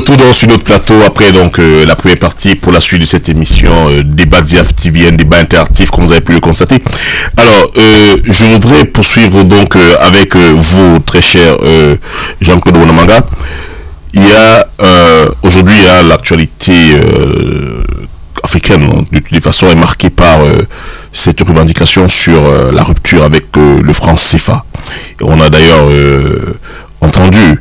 retour sur notre plateau après donc la première partie pour la suite de cette émission débat Diaf TV, un débat interactif comme vous avez pu le constater. Alors je voudrais poursuivre donc avec vous très cher Jean-Claude Wanamanga. Il y a aujourd'hui l'actualité africaine de toute façon est marquée par cette revendication sur la rupture avec le franc CFA. Et on a d'ailleurs entendu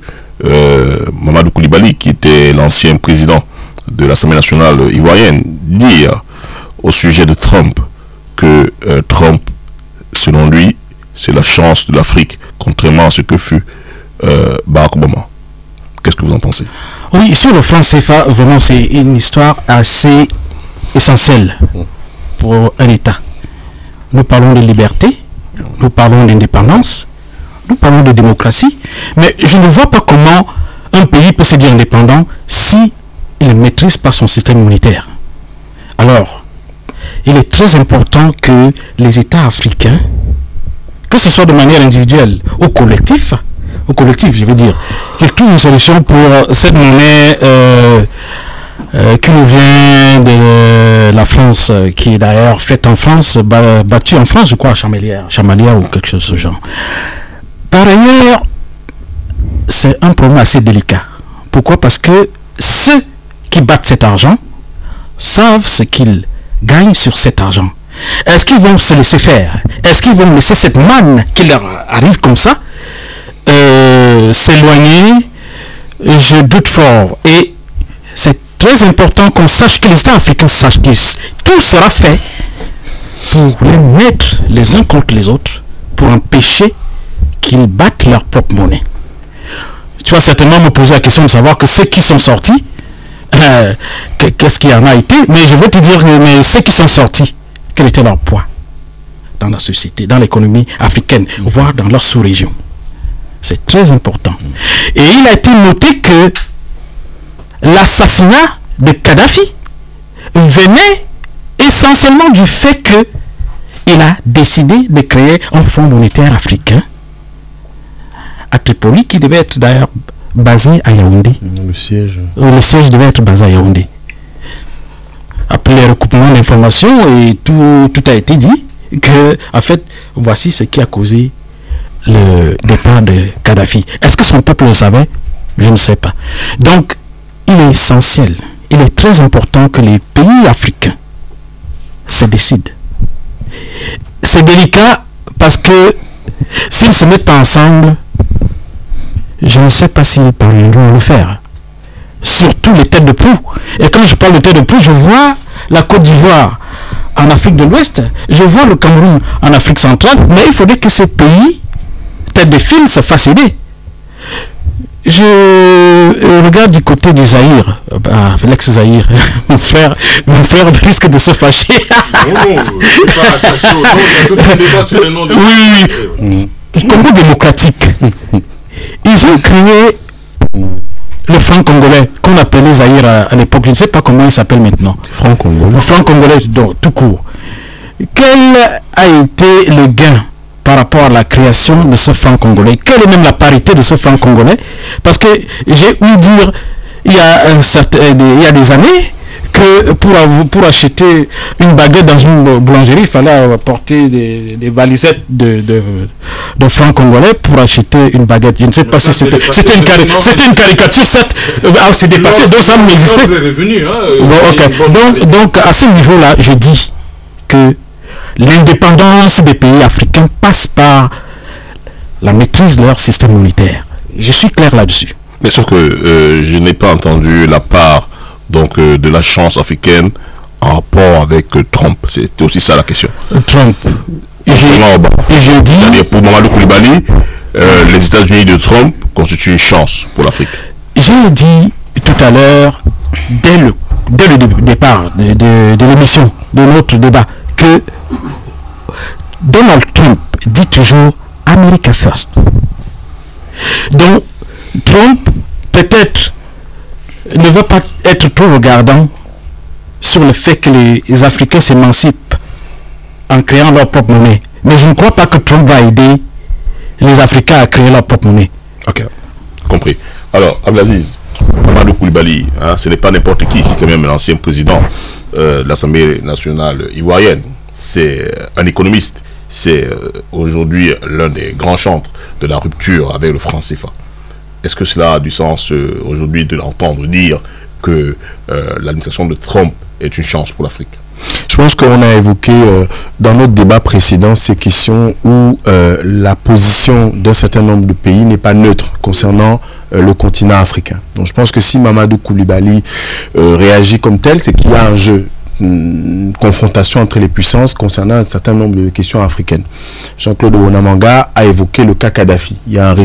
Mamadou Koulibaly, qui était l'ancien président de l'Assemblée nationale ivoirienne, dire au sujet de Trump que Trump, selon lui, c'est la chance de l'Afrique, contrairement à ce que fut Barack Obama. Qu'est-ce que vous en pensez? Oui, sur le franc CFA, vraiment, c'est une histoire assez essentielle pour un État. Nous parlons de liberté, nous parlons d'indépendance, nous parlons de démocratie, mais je ne vois pas comment un pays peut se dire indépendant si il ne maîtrise pas son système immunitaire. Alors, il est très important que les États africains, que ce soit de manière individuelle ou collectif, je veux dire, qu'ils trouvent une solution pour cette monnaie qui nous vient de la France, qui est d'ailleurs faite en France, battue en France, je crois, à Chamalières ou quelque chose de ce genre. Par ailleurs, c'est un problème assez délicat. Pourquoi? Parce que ceux qui battent cet argent savent ce qu'ils gagnent sur cet argent. Est-ce qu'ils vont se laisser faire? Est-ce qu'ils vont laisser cette manne qui leur arrive comme ça s'éloigner? Je doute fort. Et c'est très important qu'on sache, que les États africains sachent que tout sera fait pour les mettre les uns contre les autres, pour empêcher qu'ils battent leur propre monnaie. Tu vas certainement me poser la question de savoir que ceux qui sont sortis, qu'est-ce qu'il y en a été, mais je veux te dire, mais ceux qui sont sortis, quel était leur poids dans la société, dans l'économie africaine, voire dans leur sous-région. C'est très important. Et il a été noté que l'assassinat de Kadhafi venait essentiellement du fait qu'il a décidé de créer un fonds monétaire africain à Tripoli, qui devait être d'ailleurs basé à Yaoundé. Le siège devait être basé à Yaoundé. Après les recoupements d'informations et tout a été dit, que en fait, voici ce qui a causé le départ de Kadhafi. Est-ce que son peuple le savait? Je ne sais pas. Donc, il est essentiel, il est très important que les pays africains se décident. C'est délicat parce que s'ils ne se mettent pas ensemble, je ne sais pas s'ils parviendront à le faire. Surtout les têtes de proue. Et quand je parle de têtes de proue, je vois la Côte d'Ivoire en Afrique de l'Ouest, je vois le Cameroun en Afrique centrale, mais il faudrait que ces pays, têtes de file, se fassent aider. Je regarde du côté du Zaïre, l'ex-Zaïre, mon frère risque de se fâcher. Oui, Congo démocratique. Ils ont créé le franc congolais, qu'on appelait Zaïre à l'époque, je ne sais pas comment il s'appelle maintenant. Franc congolais. Le franc congolais, donc, tout court. Quel a été le gain par rapport à la création de ce franc congolais? Quelle est même la parité de ce franc congolais? Parce que j'ai ouï dire il y a des années que pour acheter une baguette dans une boulangerie, il fallait apporter des valisettes de francs congolais pour acheter une baguette. Je ne sais pas si c'était une caricature, certes, c'est dépassé, donc ça n'existait. Donc à ce niveau-là, je dis que l'indépendance des pays africains passe par la maîtrise de leur système monétaire. Je suis clair là-dessus. Mais sauf que je n'ai pas entendu la part donc de la chance africaine en rapport avec Trump. C'était aussi ça la question. Trump. Et j'ai dit... C'est-à-dire pour Mamadou Koulibaly, les États-Unis de Trump constituent une chance pour l'Afrique. J'ai dit tout à l'heure, dès le départ de l'émission, de notre débat, que Donald Trump dit toujours America First. Donc, Trump, peut-être, ne va pas être trop regardant sur le fait que les Africains s'émancipent en créant leur propre monnaie. Mais je ne crois pas que Trump va aider les Africains à créer leur propre monnaie. Ok, compris. Alors, Abdelaziz, Mamadou Koulibaly, hein, ce n'est pas n'importe qui, c'est quand même l'ancien président de l'Assemblée nationale ivoirienne. C'est un économiste. C'est aujourd'hui l'un des grands chantres de la rupture avec le franc CFA. Est-ce que cela a du sens aujourd'hui de l'entendre dire que l'administration de Trump est une chance pour l'Afrique? Je pense qu'on a évoqué dans notre débat précédent ces questions où la position d'un certain nombre de pays n'est pas neutre concernant le continent africain. Donc je pense que si Mamadou Koulibaly réagit comme tel, c'est qu'il y a un jeu, une confrontation entre les puissances concernant un certain nombre de questions africaines. Jean-Claude Ouonamanga a évoqué le cas Kadhafi. Il y a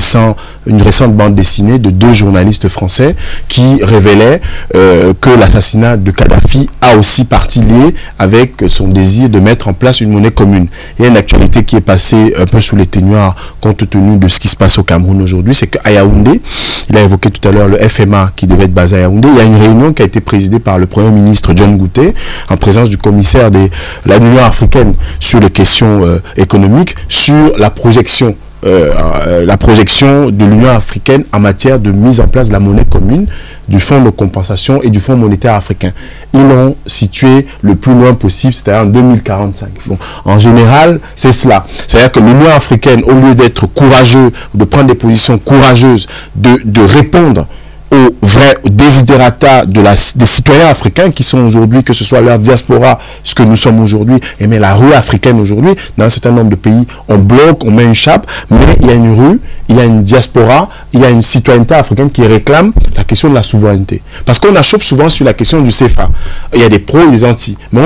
une récente bande dessinée de 2 journalistes français qui révélait que l'assassinat de Kadhafi a aussi partie liée avec son désir de mettre en place une monnaie commune. Il y a une actualité qui est passée un peu sous les ténuards compte tenu de ce qui se passe au Cameroun aujourd'hui, c'est qu'à Yaoundé, il a évoqué tout à l'heure le FMA qui devait être basé à Yaoundé, il y a une réunion qui a été présidée par le Premier ministre John Gouté, en présence du commissaire de l'Union africaine sur les questions économiques, sur la projection de l'Union africaine en matière de mise en place de la monnaie commune, du fonds de compensation et du fonds monétaire africain. Ils l'ont situé le plus loin possible, c'est-à-dire en 2045. Bon, en général, c'est cela. C'est-à-dire que l'Union africaine, au lieu d'être courageux, de prendre des positions courageuses, de répondre aux vrais desiderata des citoyens africains qui sont aujourd'hui, que ce soit leur diaspora, ce que nous sommes aujourd'hui, et même la rue africaine aujourd'hui, dans un certain nombre de pays, on bloque, on met une chape, mais il y a une rue, il y a une diaspora, il y a une citoyenneté africaine qui réclame la question de la souveraineté. Parce qu'on achoppe souvent sur la question du CFA. Il y a des pros et des anti. Mais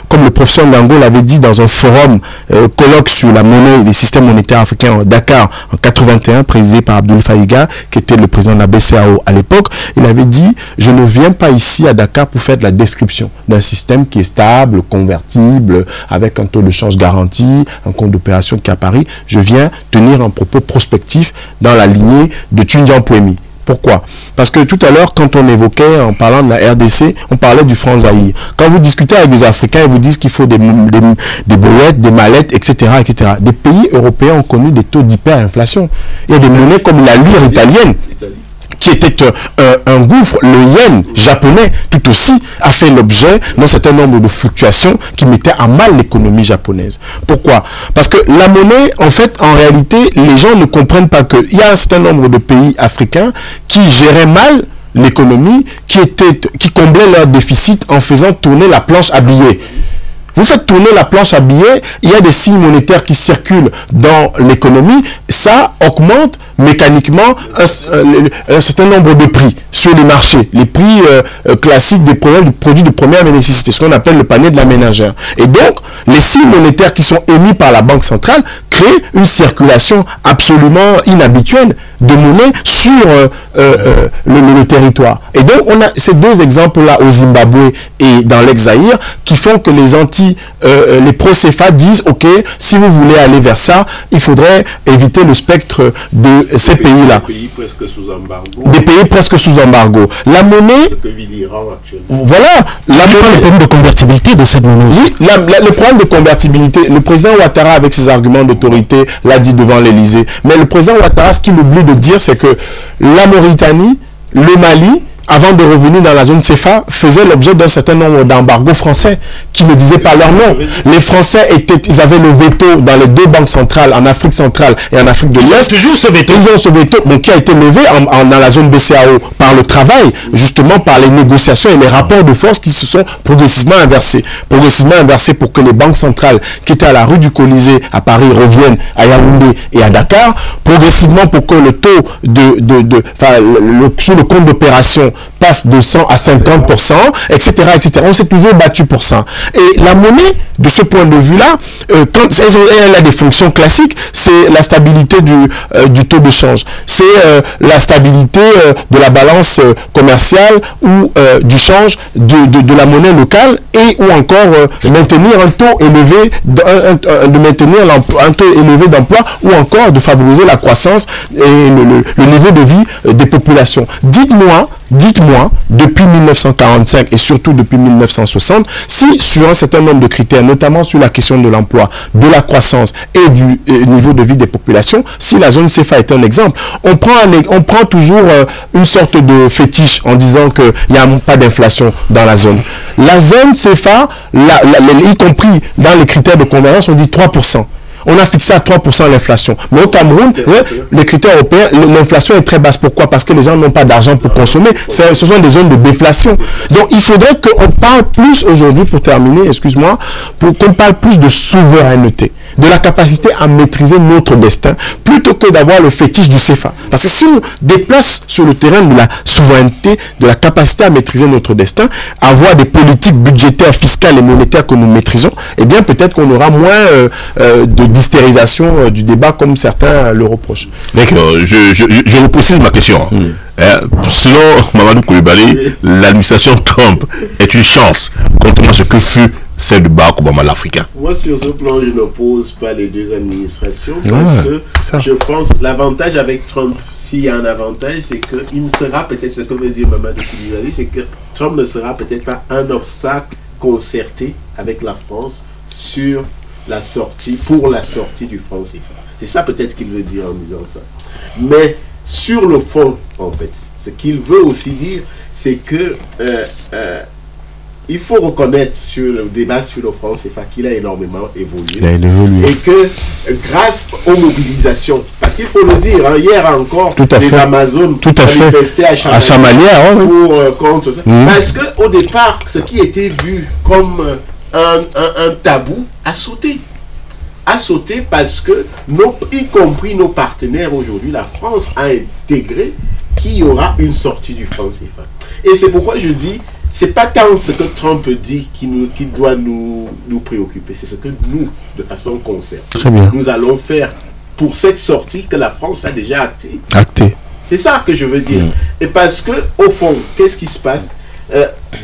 comme le professeur Ndango l'avait dit dans un forum colloque sur la monnaie et les systèmes monétaires africains à Dakar en 81, présidé par Abdoul Faïga, qui était le président de la BCAO à l'époque, il avait dit « Je ne viens pas ici à Dakar pour faire de la description d'un système qui est stable, convertible, avec un taux de change garanti, un compte d'opération qui est à Paris. Je viens tenir un propos prospectif dans la lignée de Tundian Pouemi. » Pourquoi? Parce que tout à l'heure, quand on évoquait, en parlant de la RDC, on parlait du franc Zaïre. Quand vous discutez avec des Africains, ils vous disent qu'il faut des brouettes, des mallettes, etc., etc. Des pays européens ont connu des taux d'hyperinflation. Il y a des monnaies comme la lire italienne, qui était un gouffre. Le yen japonais, tout aussi, a fait l'objet d'un certain nombre de fluctuations qui mettaient à mal l'économie japonaise. Pourquoi? Parce que la monnaie, en fait, en réalité, les gens ne comprennent pas qu'il y a un certain nombre de pays africains qui géraient mal l'économie, qui comblaient leur déficit en faisant tourner la planche à billets. Vous faites tourner la planche à billets, il y a des signes monétaires qui circulent dans l'économie, ça augmente mécaniquement un certain nombre de prix sur les marchés, les prix classiques des produits de première nécessité, ce qu'on appelle le panier de la ménagère. Et donc, les signes monétaires qui sont émis par la Banque centrale créent une circulation absolument inhabituelle de monnaie sur le territoire. Et donc, on a ces 2 exemples-là au Zimbabwe et dans l'ex-Zaïre qui font que les pro-CFA disent, OK, si vous voulez aller vers ça, il faudrait éviter le spectre de ces pays-là. Des pays presque sous embargo. Des pays presque sous embargo. La monnaie... Ce que vit l'Iran actuellement. Voilà. Le problème de convertibilité de cette monnaie aussi. Oui, le problème de convertibilité, le président Ouattara, avec ses arguments d'autorité, l'a dit devant l'Élysée. Mais le président Ouattara, ce qu'il oublie de dire, c'est que la Mauritanie, le Mali, avant de revenir dans la zone CFA, faisaient l'objet d'un certain nombre d'embargos français qui ne disaient pas leur nom. Les Français ils avaient le veto dans les 2 banques centrales, en Afrique centrale et en Afrique de l'Ouest. Toujours ce veto. Ils ont ce veto, qui a été levé dans la zone BCAO par le travail, justement par les négociations et les rapports de force qui se sont progressivement inversés. Progressivement inversés pour que les banques centrales qui étaient à la rue du Colisée à Paris reviennent à Yaoundé et à Dakar. Progressivement pour que le taux sur le compte d'opération passe de 100 à 50%, etc., etc. On s'est toujours battu pour ça. Et la monnaie, de ce point de vue-là, quand elle a des fonctions classiques, c'est la stabilité du taux de change. C'est la stabilité de la balance commerciale ou du change de la monnaie locale et ou encore maintenir un taux élevé un taux élevé d'emploi ou encore de favoriser la croissance et le niveau de vie des populations. Dites-moi moi, depuis 1945 et surtout depuis 1960, si sur un certain nombre de critères, notamment sur la question de l'emploi, de la croissance et du niveau de vie des populations, si la zone CFA est un exemple, on prend toujours une sorte de fétiche en disant qu'il n'y a pas d'inflation dans la zone. La zone CFA, y compris dans les critères de convergence, on dit 3%. On a fixé à 3% l'inflation. Mais au Cameroun, les critères européens, l'inflation est très basse. Pourquoi? Parce que les gens n'ont pas d'argent pour consommer. Ce sont des zones de déflation. Donc, il faudrait qu'on parle plus aujourd'hui, pour terminer, excuse-moi, pour qu'on parle plus de souveraineté, de la capacité à maîtriser notre destin, plutôt que d'avoir le fétiche du CFA. Parce que si on déplace sur le terrain de la souveraineté, de la capacité à maîtriser notre destin, avoir des politiques budgétaires, fiscales et monétaires que nous maîtrisons, eh bien, peut-être qu'on aura moins de d'hystérisation du débat comme certains le reprochent. D'accord, je reprécise ma question. Selon Mamadou Coulibaly, l'administration Trump est une chance, contrairement à ce que fut celle de Barack Obama, l'Africain. Moi, sur ce plan, je n'oppose pas les deux administrations parce que je pense que l'avantage avec Trump, s'il y a un avantage, c'est qu'il ne sera peut-être, ce que veut dire Mamadou Coulibaly, c'est que Trump ne sera peut-être pas un obstacle concerté avec la France sur la sortie, pour la sortie du franc CFA. C'est ça peut-être qu'il veut dire en disant ça. Mais sur le fond, en fait, ce qu'il veut aussi dire, c'est que il faut reconnaître sur le débat sur le franc CFA qu'il a énormément évolué. Et que grâce aux mobilisations, parce qu'il faut le dire, hein, hier encore, les Amazones manifestaient à Chamalières pour contre ça. Parce qu'au départ, ce qui était vu comme un tabou a sauté. A sauté parce que, y compris nos partenaires aujourd'hui, la France a intégré qu'il y aura une sortie du franc CFA. Et c'est pourquoi je dis, c'est pas tant ce que Trump dit qui doit nous préoccuper, c'est ce que nous, de façon concertée, nous allons faire pour cette sortie que la France a déjà actée. C'est ça que je veux dire. Et parce que, au fond, qu'est-ce qui se passe?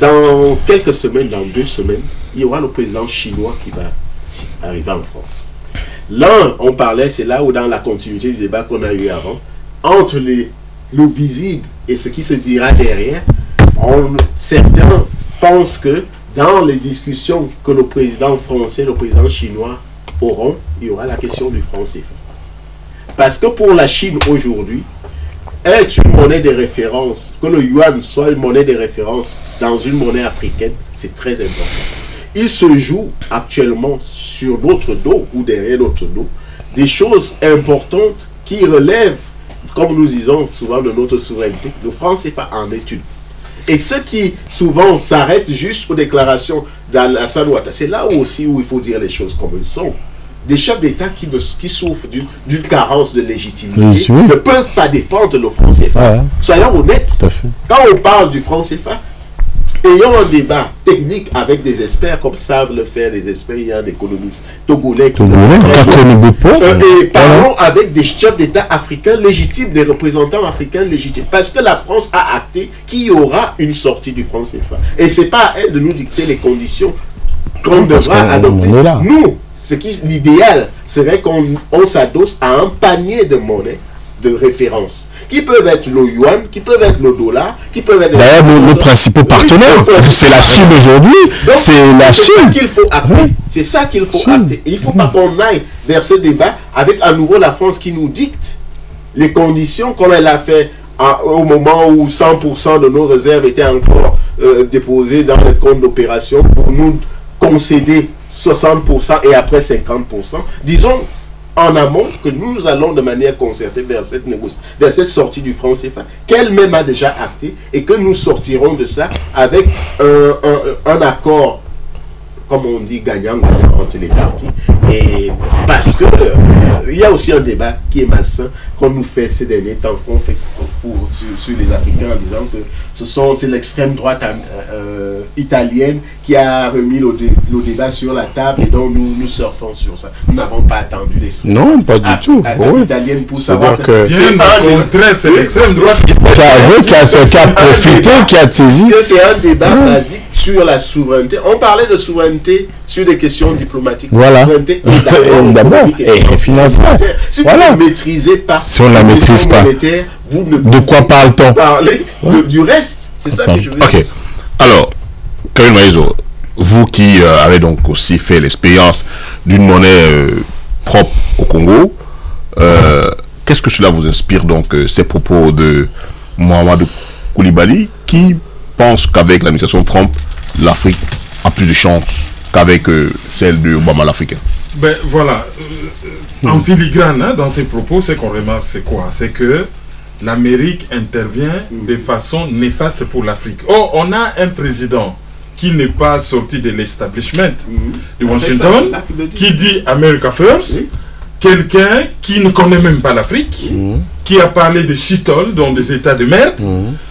Dans quelques semaines, dans 2 semaines, il y aura le président chinois qui va arriver en France. L'un, on parlait, c'est là où dans la continuité du débat qu'on a eu avant, entre le visible et ce qui se dira derrière, certains pensent que dans les discussions que le président français et le président chinois auront, il y aura la question du franc CFA. Parce que pour la Chine aujourd'hui, être une monnaie de référence, que le yuan soit une monnaie de référence dans une monnaie africaine, c'est très important. Il se joue actuellement sur notre dos ou derrière notre dos des choses importantes qui relèvent, comme nous disons souvent, de notre souveraineté. Le franc CFA en est une. Et ceux qui souvent s'arrêtent juste aux déclarations d'Alassane Ouattara, c'est là aussi où il faut dire les choses comme elles sont. Des chefs d'État qui souffrent d'une carence de légitimité ne peuvent pas défendre le franc CFA. Soyons honnêtes. Quand on parle du franc CFA, ayons un débat technique avec des experts, comme savent le faire des experts. Il y a des économistes togolais qui et parlons avec des chefs d'État africains légitimes, des représentants africains légitimes. Parce que la France a acté qu'il y aura une sortie du franc CFA. Et ce n'est pas à elle de nous dicter les conditions qu'on devra adopter. Nous, l'idéal serait qu'on s'adosse à un panier de monnaies de référence, qui peuvent être le yuan, qui peuvent être le dollar, qui peuvent être... D'ailleurs, nos principaux partenaires, c'est la Chine aujourd'hui, c'est la Chine. C'est ça qu'il faut acter. C'est ça qu'il faut acter. Il ne faut pas qu'on aille vers ce débat avec à nouveau la France qui nous dicte les conditions, comme elle a fait au moment où 100% de nos réserves étaient encore déposées dans les comptes d'opération pour nous concéder 60% et après 50%. Disons en amont que nous allons de manière concertée vers cette sortie du franc CFA qu'elle-même a déjà acté et que nous sortirons de ça avec un accord, comme on dit, gagnant entre les parties. Et parce que il y a aussi un débat qui est malsain qu'on nous fait ces derniers temps, qu'on fait sur les Africains, en disant que c'est l'extrême droite italienne qui a remis le débat sur la table et donc nous surfons sur ça. Nous n'avons pas attendu les non, pas du tout. Italienne pour savoir que c'est l'extrême droite qui a profité, qui a saisi. C'est un débat basique sur la souveraineté. On parlait de souveraineté sur des questions diplomatiques. Voilà. Souveraineté d'abord et financière. Si vous ne maîtrisez pas, si on ne la maîtrise pas, vous ne de quoi parle-t-on? Parler du reste. C'est ça que je veux dire. Ok. Alors, Karim Maïzo, vous qui avez donc aussi fait l'expérience d'une monnaie propre au Congo, qu'est-ce que cela vous inspire donc ces propos de Mohamed Koulibaly qui pense qu'avec l'administration Trump, l'Afrique a plus de chance qu'avec celle de Obama l'Africain? Ben voilà, en filigrane hein, dans ces propos, ce qu'on remarque, c'est quoi? C'est que l'Amérique intervient de façon néfaste pour l'Afrique. Oh, on a un président qui n'est pas sorti de l'establishment de Washington, qui dit America First, quelqu'un qui ne connaît même pas l'Afrique, qui a parlé de shitole, donc des états de merde.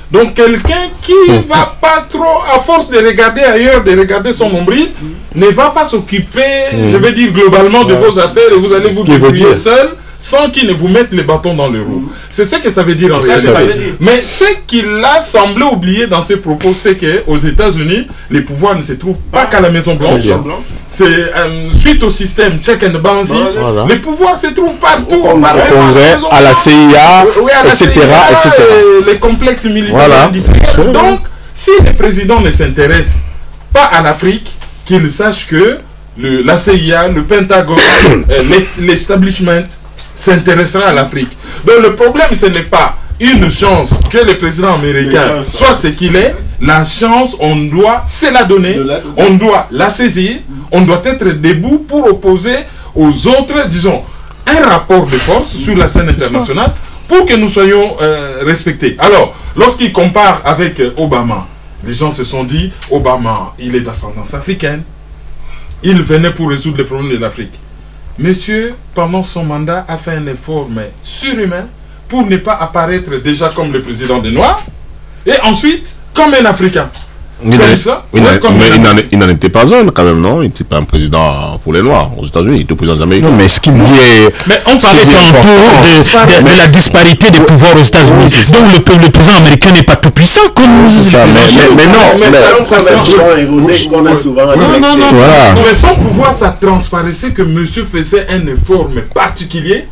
Donc quelqu'un qui va pas trop, à force de regarder ailleurs, de regarder son nombril, ne va pas s'occuper, je vais dire globalement, de vos affaires, et vous allez vous débrouiller seul, sans qu'il ne vous mette les bâtons dans le roue. C'est ce que ça veut dire en réalité. Mais ce qu'il a semblé oublier dans ses propos, c'est qu'aux États-Unis, les pouvoirs ne se trouvent pas qu'à la Maison-Blanche. C'est suite au système check and balances, les pouvoirs se trouvent partout. Au Congrès, à la CIA, etc. Les complexes militaires. Donc, si le président ne s'intéresse pas à l'Afrique, qu'il sache que la CIA, le Pentagone, l'establishment s'intéressera à l'Afrique. Donc le problème, ce n'est pas une chance que le président américain soit ce qu'il est. La chance, on doit se la donner, on doit la saisir, on doit être debout pour opposer aux autres, disons, un rapport de force sur la scène internationale pour que nous soyons respectés. Alors, lorsqu'il compare avec Obama, les gens se sont dit, Obama, il est d'ascendance africaine, il venait pour résoudre les problèmes de l'Afrique. Monsieur, pendant son mandat, a fait un effort mais surhumain pour ne pas apparaître déjà comme le président des Noirs et ensuite comme un Africain. Comme ça. Mais il n'en était pas un quand même, non? Il n'était pas un président pour les Noirs aux États-Unis, il était président américain. Non, mais ce qu'il dit est... Mais on parlait tantôt de la disparité des pouvoirs aux États-Unis. Donc le président américain n'est pas tout puissant comme ça. Mais non, ça qu'on a souvent. Non. Mais son pouvoir, ça transparaissait que monsieur faisait un effort mais particulier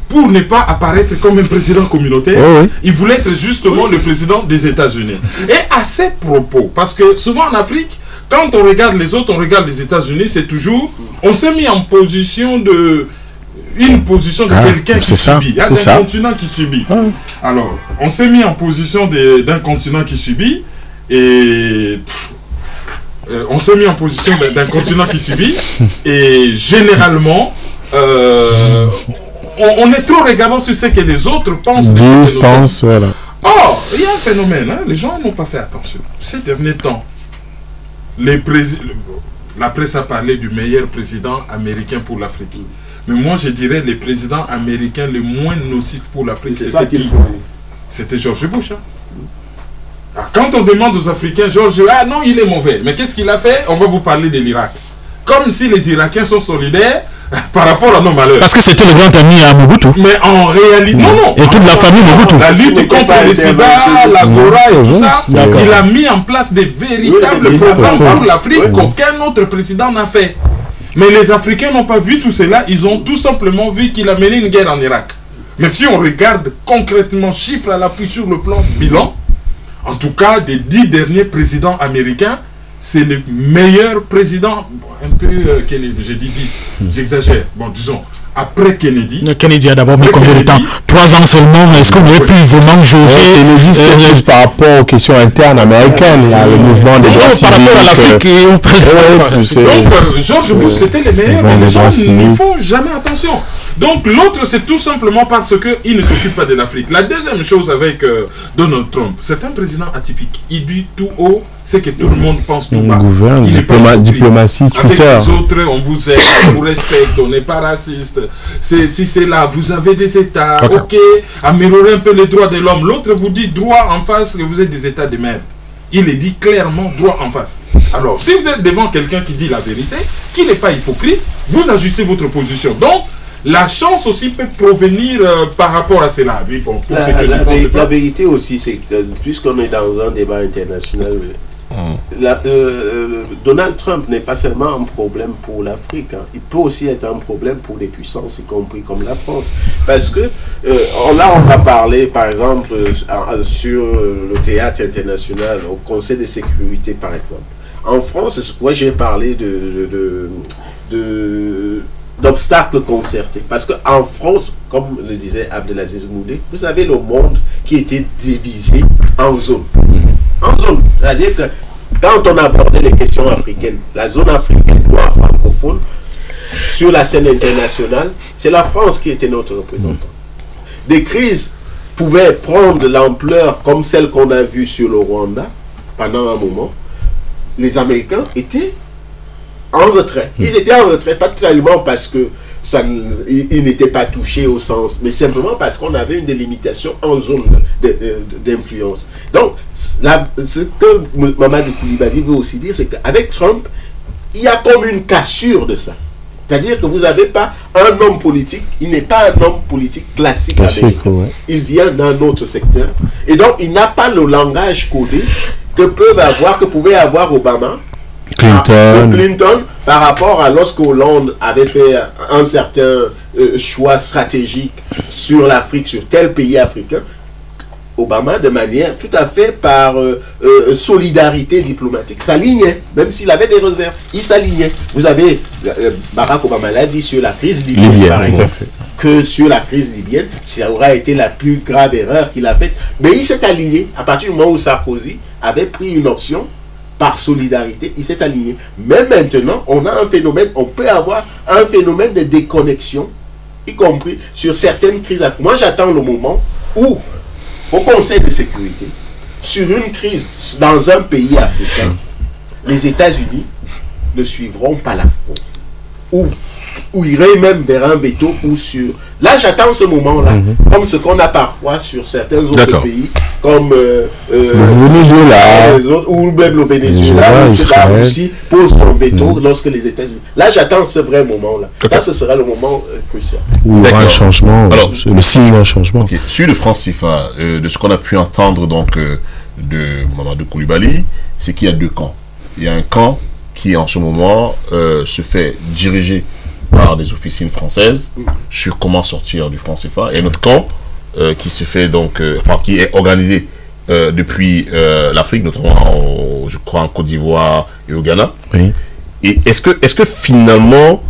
pour ne pas apparaître comme un président communautaire. Il voulait être justement le président des États-Unis. Et à ces propos, parce que souvent en Afrique, quand on regarde les autres, on regarde les États-Unis, c'est toujours, on s'est mis en position de, quelqu'un qui subit, d'un continent qui subit. Alors, on s'est mis en position d'un continent qui subit, et on s'est mis en position d'un continent qui subit, et généralement, on est trop regardant sur ce que les autres pensent. Voilà. Or, il y a un phénomène, hein, les gens n'ont pas fait attention. Ces derniers temps, la presse a parlé du meilleur président américain pour l'Afrique. Mais moi, je dirais le président américain le moins nocif pour l'Afrique, c'était qui? C'était George Bush. Hein. Quand on demande aux Africains, George, ah non, il est mauvais. Mais qu'est-ce qu'il a fait? On va vous parler de l'Irak. Comme si les Irakiens sont solidaires par rapport à nos malheurs. Parce que c'était le grand ami à Mobutu. Mais en réalité, non. Et toute la famille Mobutu. La lutte contre le sida, la Gora et tout ça, il a mis en place des véritables programmes pour l'Afrique qu'aucun autre président n'a fait. Mais les Africains n'ont pas vu tout cela, ils ont tout simplement vu qu'il a mené une guerre en Irak. Mais si on regarde concrètement, chiffre à l'appui sur le plan bilan, en tout cas des 10 derniers présidents américains, c'est le meilleur président, un peu Kennedy, j'ai dit 10, j'exagère, bon disons, après Kennedy. Kennedy a d'abord mis combien de temps? 3 ans seulement, est-ce qu'on aurait pu vraiment jauger Kennedy, c'était juste par rapport aux questions internes américaines, le mouvement des droits civiques. Par rapport à l'Afrique. Donc, George Bush, c'était les meilleurs, mais les gens n'y font jamais attention. Donc, l'autre, c'est tout simplement parce qu'il ne s'occupe pas de l'Afrique. La deuxième chose avec Donald Trump, c'est un président atypique. Il dit tout haut ce que tout le monde pense tout bas. Il est pas diplomatie, Twitter. Avec les autres, on vous aime, on vous respecte, on n'est pas raciste. Si c'est là, vous avez des États, ok, améliorer un peu les droits de l'homme. L'autre vous dit droit en face que vous êtes des États de merde. Il est dit clairement droit en face. Alors, si vous êtes devant quelqu'un qui dit la vérité, qui n'est pas hypocrite, vous ajustez votre position. Donc, la chance aussi peut provenir par rapport à cela. Oui, bon, la vérité aussi, c'est que puisqu'on est dans un débat international, Donald Trump n'est pas seulement un problème pour l'Afrique, hein. Il peut aussi être un problème pour les puissances, y compris comme la France. Parce que là, on va parler, par exemple, sur le théâtre international, au Conseil de sécurité, par exemple. En France, moi, j'ai parlé d'obstacles concertés. Parce qu'en France, comme le disait Abdelaziz Moudé, vous avez le monde qui était divisé en zones. En zone. C'est-à-dire que quand on abordait les questions africaines, la zone africaine noire francophone, sur la scène internationale, c'est la France qui était notre représentant. Des crises pouvaient prendre de l'ampleur comme celle qu'on a vue sur le Rwanda pendant un moment. Les Américains étaient en retrait. Ils étaient en retrait, pas tellement parce que ils n'étaient pas touchés au sens, mais simplement parce qu'on avait une délimitation en zone d'influence. Donc, ce que Mamadou Koulibaly veut aussi dire, c'est qu'avec Trump, il y a comme une cassure de ça. C'est-à-dire que vous n'avez pas un homme politique, il n'est pas un homme politique classique américain. Ouais. Il vient d'un autre secteur. Et donc, il n'a pas le langage codé que pouvait avoir Obama, Clinton, par rapport à lorsque Hollande avait fait un certain choix stratégique sur l'Afrique, sur tel pays africain. Obama, de manière tout à fait par solidarité diplomatique, s'alignait, même s'il avait des réserves, il s'alignait. Vous avez, Barack Obama l'a dit sur la crise libyenne, par exemple, que sur la crise libyenne, ça aura été la plus grave erreur qu'il a faite. Mais il s'est aligné, à partir du moment où Sarkozy avait pris une option, par solidarité, il s'est aligné. Mais maintenant, on a un phénomène, on peut avoir un phénomène de déconnexion, y compris sur certaines crises. Moi, j'attends le moment où, au Conseil de sécurité, sur une crise dans un pays africain, les États-Unis ne suivront pas la France. Ou iraient même vers un veto ou sur... Là, j'attends ce moment-là, comme ce qu'on a parfois sur certains autres pays, comme le Venezuela, ou même le Venezuela, où la Russie pose son veto lorsque les États-Unis... Là, j'attends ce vrai moment-là. Ça, ce sera le moment crucial. Où il y aura un changement, alors, le signe d'un changement. Sur le franc CFA, de ce qu'on a pu entendre donc, de Mamadou Koulibaly, c'est qu'il y a deux camps. Il y a un camp qui, en ce moment, se fait diriger par des officines françaises sur comment sortir du franc CFA, et notre camp qui se fait donc, qui est organisé depuis l'Afrique, notamment je crois en Côte d'Ivoire et au Ghana. Oui. Et est-ce que finalement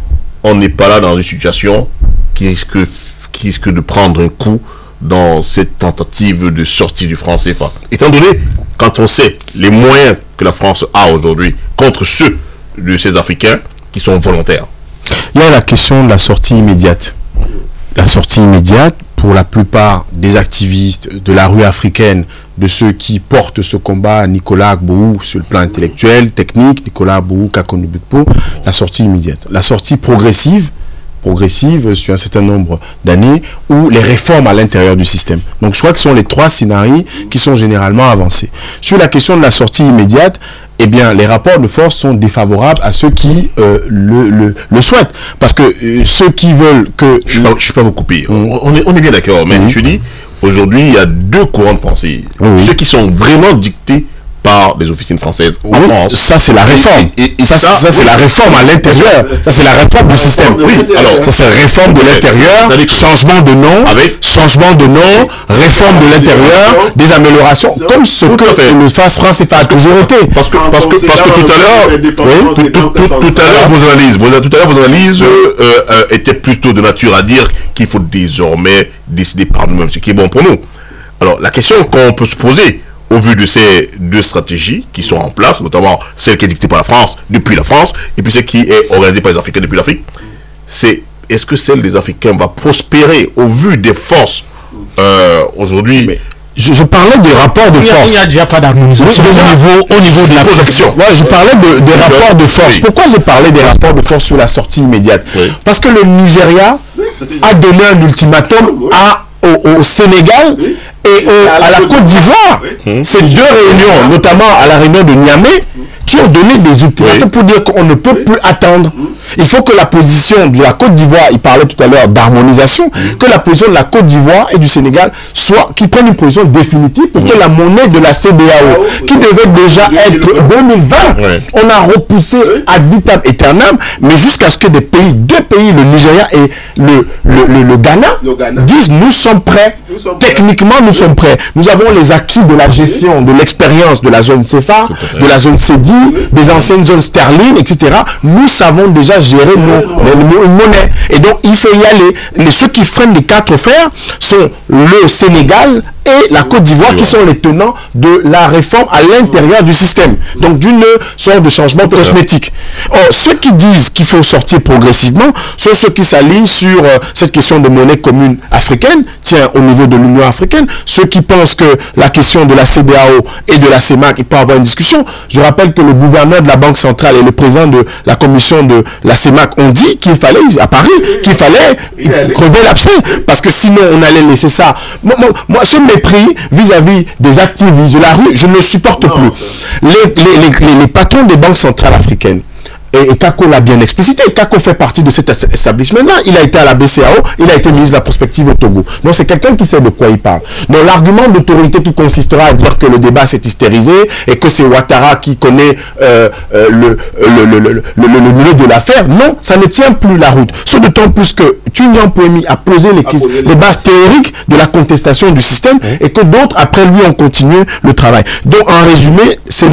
on n'est pas là dans une situation qui risque de prendre un coup dans cette tentative de sortie du franc CFA, étant donné, quand on sait les moyens que la France a aujourd'hui contre ceux de ces Africains qui sont volontaires? Il y a la question de la sortie immédiate. La sortie immédiate, pour la plupart des activistes de la rue africaine, de ceux qui portent ce combat, Nicolas Gbowou sur le plan intellectuel, technique, Nicolas Gbowou, Kakonu Bukpo, la sortie immédiate. La sortie progressive sur un certain nombre d'années, ou les réformes à l'intérieur du système. Donc je crois que ce sont les trois scénarios qui sont généralement avancés. Sur la question de la sortie immédiate, eh bien, les rapports de force sont défavorables à ceux qui le souhaitent. Parce que ceux qui veulent que... Je ne vais pas vous couper. On est bien d'accord. Mais tu dis, aujourd'hui, il y a deux courants de pensée. Ceux qui sont vraiment dictés par les officines françaises en France. Ça, c'est la réforme. Et ça c'est la réforme à l'intérieur. Ça, c'est la réforme du système. Oui, alors, ça, c'est réforme de l'intérieur, changement de nom, réforme de l'intérieur, des améliorations, comme ce que le France CFA a toujours été. Parce que tout à l'heure, vos analyses étaient plutôt de nature à dire qu'il faut désormais décider par nous-mêmes, ce qui est bon pour nous. Alors, la question qu'on peut se poser, au vu de ces deux stratégies qui sont en place, notamment celle qui est dictée par la France, depuis la France, et puis celle qui est organisée par les Africains depuis l'Afrique, c'est est-ce que celle des Africains va prospérer au vu des forces aujourd'hui? Je parlais des rapports de force. Il n'y a déjà pas d'harmonisation au niveau de la question. Ouais, je parlais des rapports de force. Pourquoi je parlais des rapports de force sur la sortie immédiate? Parce que le Nigeria a donné un ultimatum au Sénégal et à la Côte d'Ivoire. Ces deux réunions, notamment à la réunion de Niamey, qui ont donné des ultimatums pour dire qu'on ne peut plus attendre. Il faut que la position de la Côte d'Ivoire, il parlait tout à l'heure d'harmonisation, que la position de la Côte d'Ivoire et du Sénégal soit, qui prennent une position définitive pour que la monnaie de la CEDEAO, qui devait déjà être 2020, on a repoussé ad vitam aeternam, mais jusqu'à ce que deux pays, le Nigeria et le Ghana, disent nous sommes prêts. Techniquement, nous sommes prêts. Nous avons les acquis de la gestion, de l'expérience de la zone CFA, de la zone CEDI, des anciennes zones sterling, etc. Nous savons déjà gérer nos monnaies. Et donc, il faut y aller. Ceux qui freinent les 4 fers sont le Sénégal et la Côte d'Ivoire qui sont les tenants de la réforme à l'intérieur du système. Donc, d'une sorte de changement cosmétique. Or, ceux qui disent qu'il faut sortir progressivement sont ceux qui s'alignent sur cette question de monnaie commune africaine, tiens, au niveau de l'Union africaine. Ceux qui pensent que la question de la CEDEAO et de la CEMAC, il peut y avoir une discussion. Je rappelle que le gouverneur de la Banque centrale et le président de la commission de la CEMAC ont dit qu'il fallait, à Paris, qu'il fallait crever l'abcès, parce que sinon on allait laisser ça. Moi ce mépris vis-à-vis des activistes de la rue, je ne le supporte plus. Les patrons des banques centrales africaines, et Kako l'a bien explicité, Kako fait partie de cet establishment-là. Il a été à la BCAO, il a été ministre de la prospective au Togo. Donc c'est quelqu'un qui sait de quoi il parle. Donc l'argument d'autorité qui consistera à dire que le débat s'est hystérisé et que c'est Ouattara qui connaît le milieu de l'affaire, non, ça ne tient plus la route. Ce d'autant plus que Tunian Poemi a posé les bases théoriques de la contestation du système et que d'autres, après lui, ont continué le travail. Donc en résumé, c'est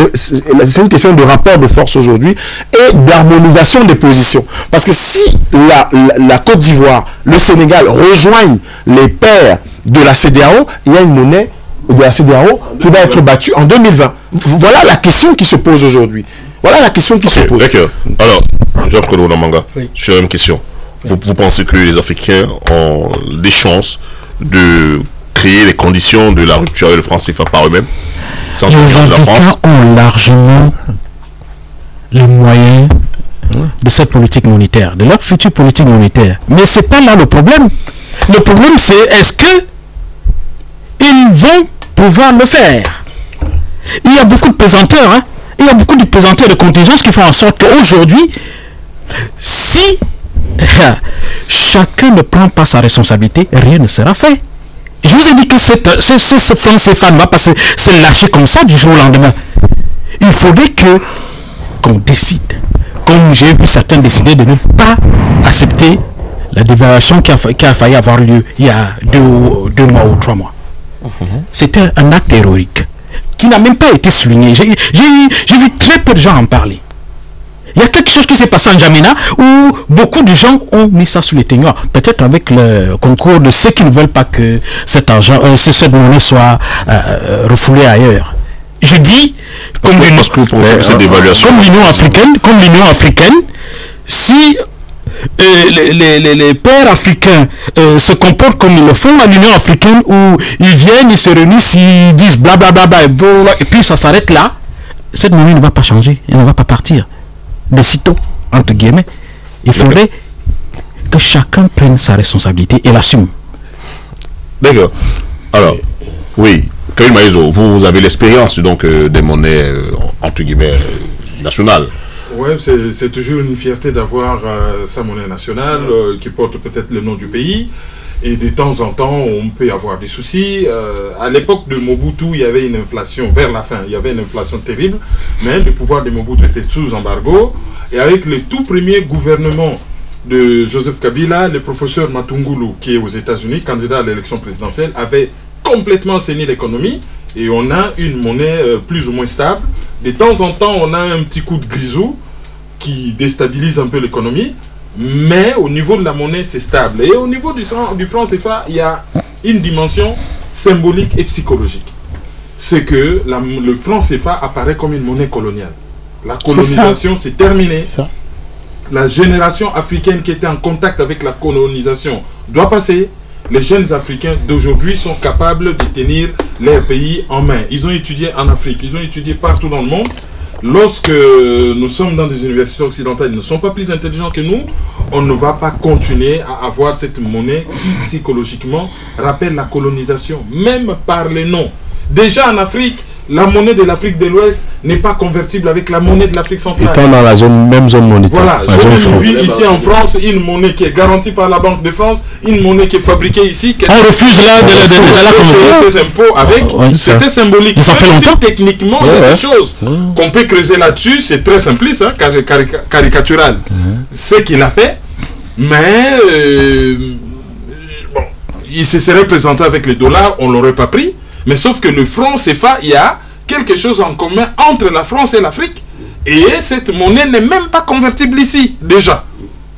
une question de rapport de force aujourd'hui et d'harmonisation des positions. Parce que si la Côte d'Ivoire, le Sénégal rejoignent les pairs de la CEDEAO, il y a une monnaie de la CEDEAO qui va être battue en 2020. Voilà la question qui se pose aujourd'hui. Voilà la question qui se pose. D'accord. Alors, Jean-Claude Onamanga, sur la même question. Vous pensez que les Africains ont des chances de créer les conditions de la rupture avec le franc CFA par eux-mêmes? Les Africains ont largement les moyens de cette politique monétaire, de leur future politique monétaire. Mais ce n'est pas là le problème. Le problème, c'est est-ce que ils vont pouvoir le faire? Il y a beaucoup de pesanteurs, hein? Il y a beaucoup de pesanteurs de contingence qui font en sorte qu'aujourd'hui, si chacun ne prend pas sa responsabilité, rien ne sera fait. Je vous ai dit que ce franc CFA ne va pas se lâcher comme ça du jour au lendemain. Il faudrait qu'on décide, comme j'ai vu certains décider de ne pas accepter la dévaluation qui a failli avoir lieu il y a 2 mois ou 3 mois. C'était un acte héroïque qui n'a même pas été souligné. J'ai vu très peu de gens en parler. Il y a quelque chose qui s'est passé en N'Djamena où beaucoup de gens ont mis ça sous les teignoirs. Peut-être avec le concours de ceux qui ne veulent pas que cet argent, cette monnaie soit refoulée ailleurs. Je dis, comme l'Union africaine, si les pères africains se comportent comme ils le font à l'Union africaine, où ils viennent, ils se réunissent, ils disent blablabla, et puis ça s'arrête là, cette monnaie ne va pas changer, elle ne va pas partir de sitôt, entre guillemets. Il faudrait que chacun prenne sa responsabilité et l'assume. D'accord. Alors, oui, Kamil Maïzo, vous avez l'expérience donc des monnaies entre guillemets nationales. Oui, c'est toujours une fierté d'avoir sa monnaie nationale qui porte peut-être le nom du pays. Et de temps en temps, on peut avoir des soucis. À l'époque de Mobutu, il y avait une inflation, vers la fin, il y avait une inflation terrible. Mais le pouvoir de Mobutu était sous embargo. Et avec le tout premier gouvernement de Joseph Kabila, le professeur Matungulu, qui est aux États-Unis, candidat à l'élection présidentielle, avait complètement saigné l'économie. Et on a une monnaie plus ou moins stable. De temps en temps, on a un petit coup de grisou qui déstabilise un peu l'économie. Mais au niveau de la monnaie, c'est stable. Et au niveau du franc CFA, il y a une dimension symbolique et psychologique. C'est que le franc CFA apparaît comme une monnaie coloniale. La colonisation, c'est terminé. La génération africaine qui était en contact avec la colonisation doit passer. Les jeunes Africains d'aujourd'hui sont capables de tenir leur pays en main. Ils ont étudié en Afrique, ils ont étudié partout dans le monde. Lorsque nous sommes dans des universités occidentales, ils ne sont pas plus intelligents que nous, on ne va pas continuer à avoir cette monnaie qui psychologiquement rappelle la colonisation, même par les noms. Déjà en Afrique, la monnaie de l'Afrique de l'Ouest n'est pas convertible avec la monnaie de l'Afrique centrale. Étant dans la même zone monétaire. Voilà, je vis ici en France une monnaie qui est garantie par la Banque de France, une monnaie qui est fabriquée ici. On refuse là de payer ses impôts avec, c'était symbolique. Ça fait longtemps. Techniquement, il y a des choses qu'on peut creuser là-dessus, c'est très simpliste, hein, caricatural. Ce qu'il a fait, mais bon, il se serait présenté avec les dollars, on ne l'aurait pas pris, mais sauf que le franc CFA, il y a quelque chose en commun entre la France et l'Afrique, et cette monnaie n'est même pas convertible ici, déjà.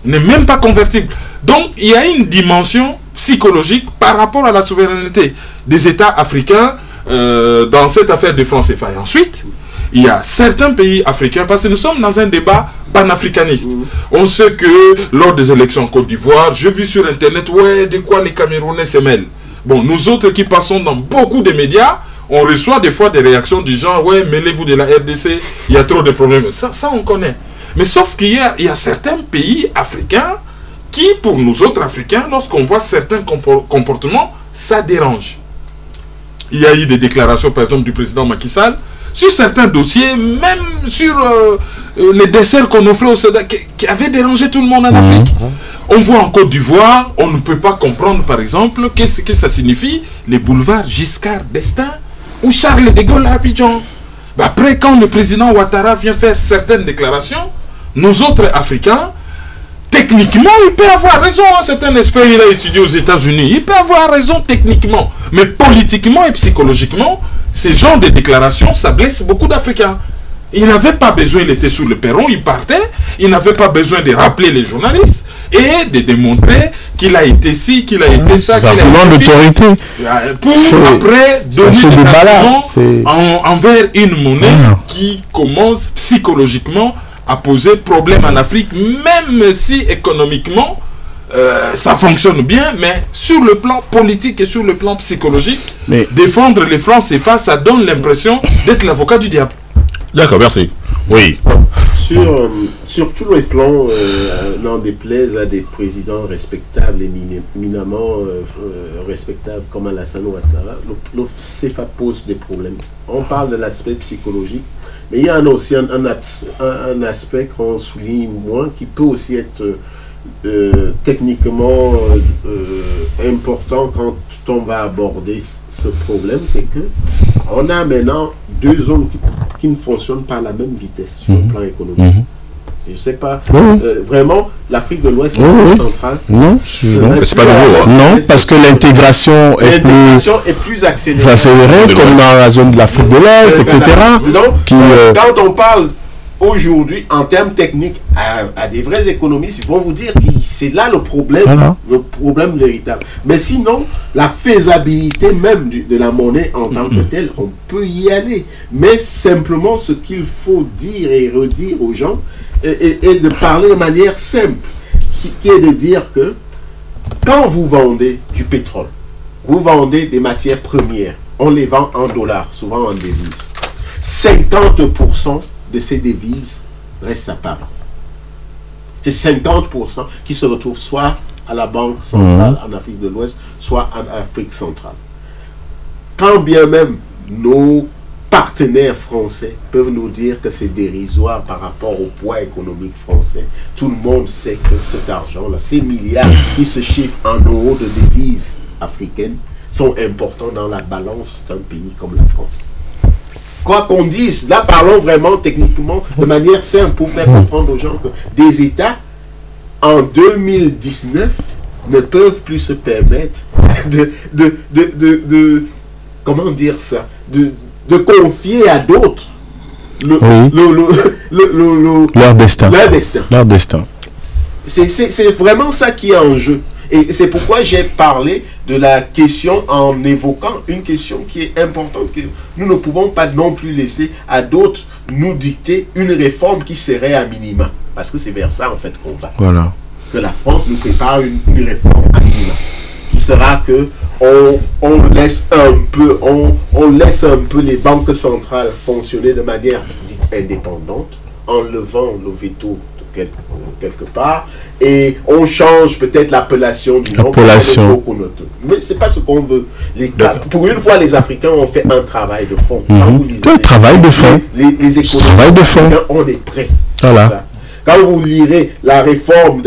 N'est même pas convertible. Donc, il y a une dimension psychologique par rapport à la souveraineté des États africains dans cette affaire de franc CFA. Et ensuite, il y a certains pays africains, parce que nous sommes dans un débat panafricaniste. On sait que lors des élections en Côte d'Ivoire, je vis sur Internet, ouais, de quoi les Camerounais se mêlent. Bon, nous autres qui passons dans beaucoup de médias, on reçoit des fois des réactions du genre, ouais, mêlez-vous de la RDC, il y a trop de problèmes. Ça on connaît. Mais sauf qu'il y a certains pays africains qui, pour nous autres Africains, lorsqu'on voit certains comportements, ça dérange. Il y a eu des déclarations, par exemple, du président Macky Sall, sur certains dossiers, même sur les desserts qu'on offrait au Sénat, qui avaient dérangé tout le monde en Afrique. On voit en Côte d'Ivoire, on ne peut pas comprendre, par exemple, qu'est-ce que ça signifie, les boulevards Giscard d'Estaing ou Charles de Gaulle à Abidjan. Après, quand le président Ouattara vient faire certaines déclarations, nous autres Africains, techniquement, il peut avoir raison. Hein, c'est un expert, il a étudié aux États-Unis. Il peut avoir raison techniquement. Mais politiquement et psychologiquement, ces genres de déclarations, ça blesse beaucoup d'Africains. Il n'avait pas besoin, il était sur le perron, il partait. Il n'avait pas besoin de rappeler les journalistes et de démontrer qu'il a été ci, qu'il a été ça. C'est un argument d'autorité. Pour après donner des arguments envers une monnaie qui commence psychologiquement à poser problème en Afrique, même si économiquement ça fonctionne bien, mais sur le plan politique et sur le plan psychologique, défendre les francs CFA, ça donne l'impression d'être l'avocat du diable. D'accord, merci. Oui. Sur tous les plans, n'en déplaise à des présidents respectables, éminemment respectables comme Alassane Ouattara, le CFA pose des problèmes. On parle de l'aspect psychologique, mais il y a aussi un aspect qu'on souligne moins, qui peut aussi être techniquement important quand on va aborder ce problème, c'est que on a maintenant deux zones qui ne fonctionnent pas à la même vitesse sur le plan économique. Je ne sais pas, vraiment, l'Afrique de l'Ouest et l'Afrique centrale, non, c'est pas nouveau. Non, parce que l'intégration est plus accélérée, comme dans la zone de l'Afrique de l'Est, etc. Donc, quand on parle aujourd'hui, en termes techniques, à des vrais économistes, ils vont vous dire que c'est là le problème véritable. Mais sinon, la faisabilité même de la monnaie en tant que telle, on peut y aller. Mais simplement, ce qu'il faut dire et redire aux gens, et de parler de manière simple, qui est de dire que quand vous vendez du pétrole, vous vendez des matières premières, on les vend en dollars, souvent en devises. 50% de ces devises restent à part. C'est 50% qui se retrouvent soit à la Banque centrale en Afrique de l'Ouest, soit en Afrique centrale. Quand bien même nos partenaires français peuvent nous dire que c'est dérisoire par rapport au poids économique français, tout le monde sait que cet argent-là, ces milliards qui se chiffrent en euros de devises africaines, sont importants dans la balance d'un pays comme la France. Quoi qu'on dise, là parlons vraiment techniquement, de manière simple, pour faire comprendre aux gens que des États, en 2019, ne peuvent plus se permettre comment dire ça, de confier à d'autres leur destin. Leur destin. C'est vraiment ça qui est en jeu. Et c'est pourquoi j'ai parlé de la question en évoquant une question qui est importante, que nous ne pouvons pas non plus laisser à d'autres nous dicter une réforme qui serait à minima. Parce que c'est vers ça en fait qu'on va. Voilà. Que la France nous prépare une réforme à minima. Qui sera que on laisse un peu les banques centrales fonctionner de manière dite indépendante, en levant le veto quelque part, et on change peut-être l'appellation du nom. Mais c'est pas ce qu'on veut. Pour une fois, les Africains ont fait un travail de fond. Un travail de fond. Les économistes on est prêts. Voilà. Quand vous lirez la réforme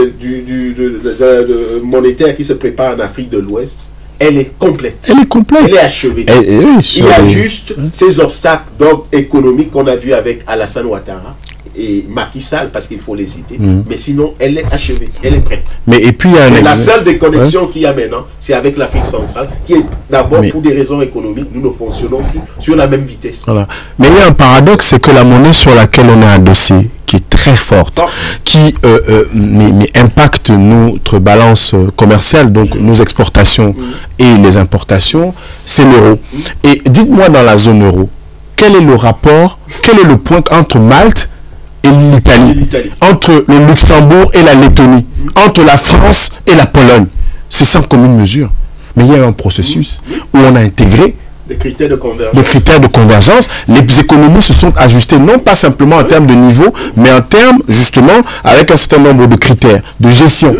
monétaire qui se prépare en Afrique de l'Ouest, elle est complète. Elle est achevée. Il y a juste ces obstacles d'ordre économique qu'on a vu avec Alassane Ouattara et Macky Sall, parce qu'il faut les citer. Mais sinon, elle est achevée. Elle est prête. Et puis, la seule déconnexion qu'il y a maintenant, c'est avec l'Afrique centrale, qui est d'abord pour des raisons économiques, nous ne fonctionnons plus sur la même vitesse. Voilà. Mais il y a un paradoxe, c'est que la monnaie sur laquelle on est adossé, qui est très forte, qui impacte notre balance commerciale, donc nos exportations et les importations, c'est l'euro. Et dites-moi, dans la zone euro, quel est le rapport, quel est le point entre Malte et l'Italie, entre le Luxembourg et la Lettonie, entre la France et la Pologne? C'est sans commune mesure. Mais il y a un processus où on a intégré les critères de convergence. Les économies se sont ajustées, non pas simplement en termes de niveau, mais en termes, justement, avec un certain nombre de critères de gestion.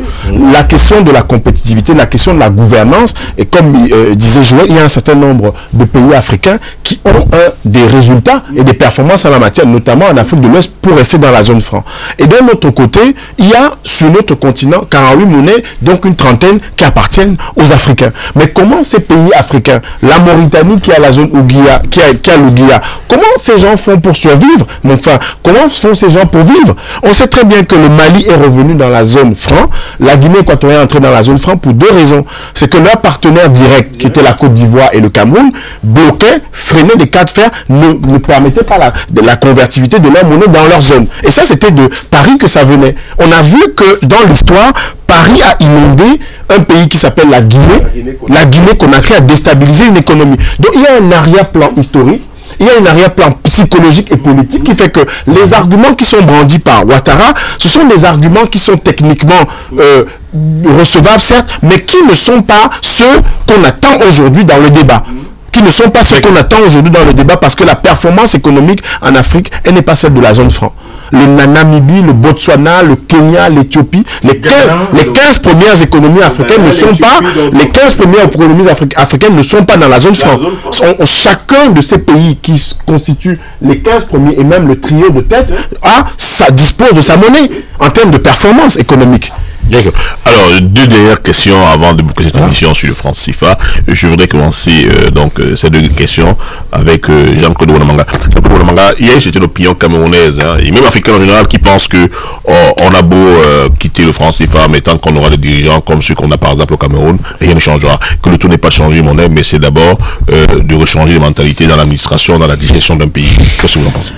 La question de la compétitivité, la question de la gouvernance, et comme disait Joël, il y a un certain nombre de pays africains qui ont des résultats et des performances en la matière, notamment en Afrique de l'Ouest, pour rester dans la zone franc. Et d'un autre côté, il y a sur notre continent 48 monnaies, donc une trentaine qui appartiennent aux Africains. Mais comment ces pays africains, la Mauritanie qui a la zone Ouguia, qui a l'Ouguia, comment ces gens font pour survivre? Mais enfin, comment font ces gens pour vivre? On sait très bien que le Mali est revenu dans la zone franc, la Guinée équatoriale est entrée dans la zone franc pour deux raisons. C'est que leur partenaire direct, qui était la Côte d'Ivoire et le Cameroun, bloquait, freinait des cas de fer, ne permettait pas la convertibilité de leur monnaie dans leur zone. Et ça, c'était de Paris que ça venait. On a vu que dans l'histoire, Paris a inondé un pays qui s'appelle la Guinée. La Guinée-Conakry a déstabilisé une économie. Donc il y a un arrière-plan historique, il y a un arrière-plan psychologique et politique qui fait que les arguments qui sont brandis par Ouattara, ce sont des arguments qui sont techniquement recevables, certes, mais qui ne sont pas ceux qu'on attend aujourd'hui dans le débat. Parce que la performance économique en Afrique, elle n'est pas celle de la zone franc. Le Namibie, le Botswana, le Kenya, l'Éthiopie, les 15 premières économies africaines ne sont pas, les 15 premières économies africaines ne sont pas dans la zone franc. Chacun de ces pays qui constituent les 15 premiers et même le trio de tête dispose de sa monnaie en termes de performance économique. Alors, deux dernières questions avant de boucler cette émission sur le franc CFA. Je voudrais commencer ces deux questions avec Jean-Claude Ouanamanga. Jean-Claude Ouanamanga, hier c'était l'opinion camerounaise et même africaine en général qui pense que on a beau quitter le franc CFA, mais tant qu'on aura des dirigeants comme ceux qu'on a par exemple au Cameroun, rien ne changera. Que le tout n'est pas de changer monnaie, mais c'est d'abord de rechanger les mentalités dans l'administration, dans la direction d'un pays. Qu'est-ce que vous en pensez?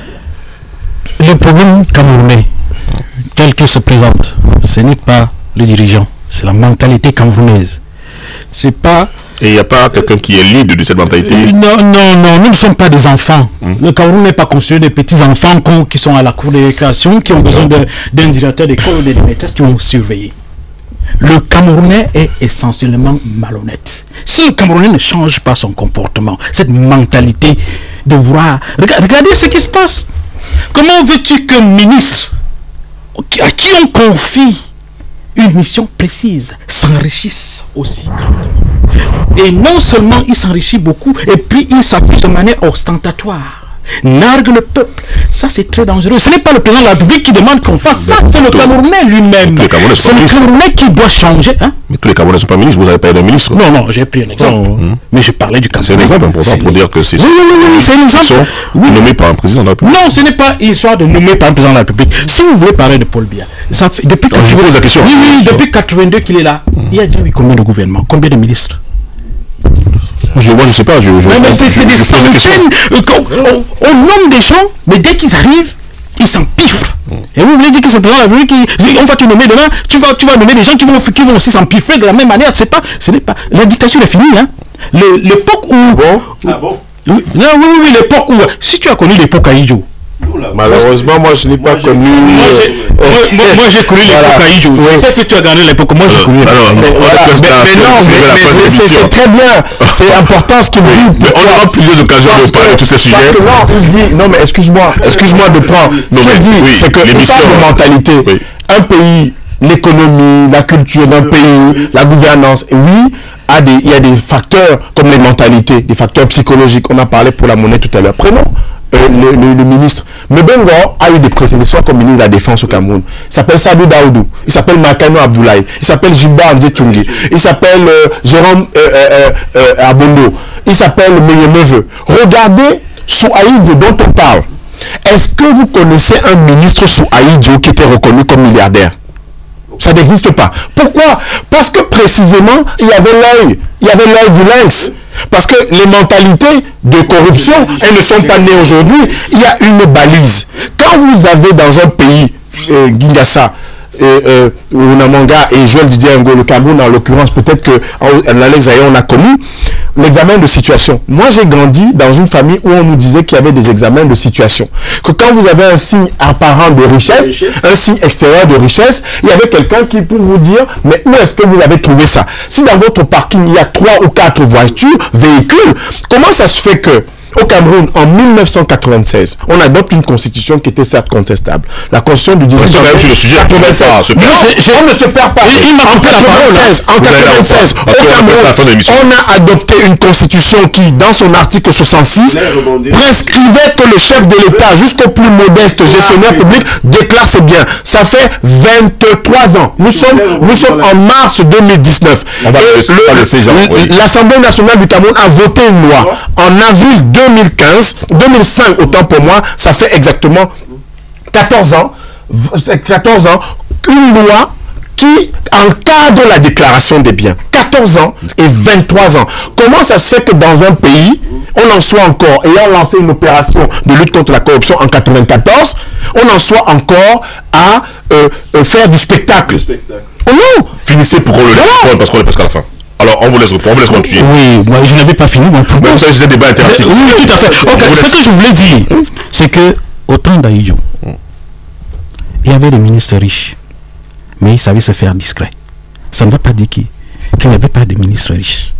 Le problème camerounais, tel qu'il se présente, ce n'est pas le dirigeant, c'est la mentalité camerounaise. C'est pas... Et il n'y a pas quelqu'un qui est libre de cette mentalité? Non, nous ne sommes pas des enfants. Le Cameroun n'est pas constitué des petits-enfants qui sont à la cour de récréation, qui ont besoin d'un directeur d'école ou des maîtresses qui vont surveiller. Le Camerounais est essentiellement malhonnête. Si le Camerounais ne change pas son comportement, cette mentalité de vouloir... Regardez ce qui se passe. Comment veux-tu qu'un ministre à qui on confie une mission précise s'enrichisse aussi grandement? Et non seulement il s'enrichit beaucoup, et puis il s'appuie de manière ostentatoire, nargue le peuple. Ça, c'est très dangereux. Ce n'est pas le président de la République qui demande qu'on fasse ça, c'est le Camerounais lui-même. C'est le Camerounais qui doit changer. Mais tous les Camerounais ne sont pas ministres, vous n'avez pas d'un ministre. Non, j'ai pris un exemple. Mais je parlais du Cameroun. C'est un exemple important pour dire que c'est oui, c'est un exemple. Nommés par un président de la République. Non, ce n'est pas une histoire de nommer par un président de la République. Si vous voulez parler de Paul Biya, ça fait depuis que je pose la question. Oui, depuis 82 qu'il est là. Il y a déjà eu combien de gouvernements, combien de ministres? Moi, je sais pas. Mais c'est des centaines. On nomme des gens, mais dès qu'ils arrivent, ils s'empiffrent. Et vous voulez dire que c'est le président de la République on va te nommer demain, tu vas nommer des gens qui vont aussi s'empiffrer de la même manière. Ce n'est pas. La dictature est finie. L'époque où. Oui, l'époque où. Si tu as connu l'époque Aïdjo. Malheureusement, moi je n'ai pas connu. Moi j'ai connu l'époque Aïdjo. Je sais que tu as gagné l'époque. Moi j'ai connu mais c'est très bien. C'est important ce qu'il dit. Mais on aura plusieurs occasions de parler de tous ces sujets. Non, mais excuse-moi de prendre. Ce qu'il dit, c'est que les parle de mentalité. un pays, l'économie, la culture d'un pays, la gouvernance, et oui, il y a des facteurs comme les mentalités, des facteurs psychologiques. On a parlé pour la monnaie tout à l'heure. Prenons le ministre. Mbengo a eu des prédécesseurs comme ministre de la Défense au Cameroun. Il s'appelle Sadou Daoudou. Il s'appelle Makano Abdoulaye. Il s'appelle Gilbert Nzetungi. Il s'appelle Jérôme Abondo. Il s'appelle Meyemeve. Regardez Souaïdjo dont on parle. Est-ce que vous connaissez un ministre Souaïdjo qui était reconnu comme milliardaire? Ça n'existe pas. Pourquoi? Parce que précisément, il y avait l'œil du lynx. Parce que les mentalités de corruption, elles ne sont pas nées aujourd'hui. Il y a une balise. Quand vous avez dans un pays, Guingassa, Unamanga et Joël Didier Ngo, le Cameroun en l'occurrence, peut-être que l'Alex Aye, on a connu l'examen de situation. Moi, j'ai grandi dans une famille où on nous disait qu'il y avait des examens de situation. Que quand vous avez un signe apparent de richesse, un signe extérieur de richesse, il y avait quelqu'un qui peut vous dire, mais où est-ce que vous avez trouvé ça? Si dans votre parking, il y a 3 ou 4 voitures, véhicules, comment ça se fait que au Cameroun, en 1996, on adopte une constitution qui était certes contestable. La constitution du 19 sur le sujet, 96. On ne se perd pas. Il m'a rappelé en 96, au Cameroun, on a adopté une constitution qui, dans son article 66, prescrivait que le chef de l'État, jusqu'au plus modeste gestionnaire public, déclare ses biens. Ça fait 23 ans. Nous sommes en mars 2019. L'Assemblée nationale du Cameroun a voté une loi en avril 2005, autant pour moi, ça fait exactement 14 ans, une loi qui encadre la déclaration des biens. 14 ans et 23 ans. Comment ça se fait que dans un pays, on en soit encore, ayant lancé une opération de lutte contre la corruption en 94, on en soit encore à faire du spectacle. Oh non! Finissez pour qu'on le laisse parce qu'on est presque à la fin. Alors, on vous laisse continuer. Oui, moi je n'avais pas fini mon propos. Mais ça, c'est un débat interactif. Oui, tout à fait. Okay, ce que je voulais dire, c'est que au temps d'Aïdjo, il y avait des ministres riches, mais ils savaient se faire discret. Ça ne veut pas dire qu'il n'y avait pas de ministres riches.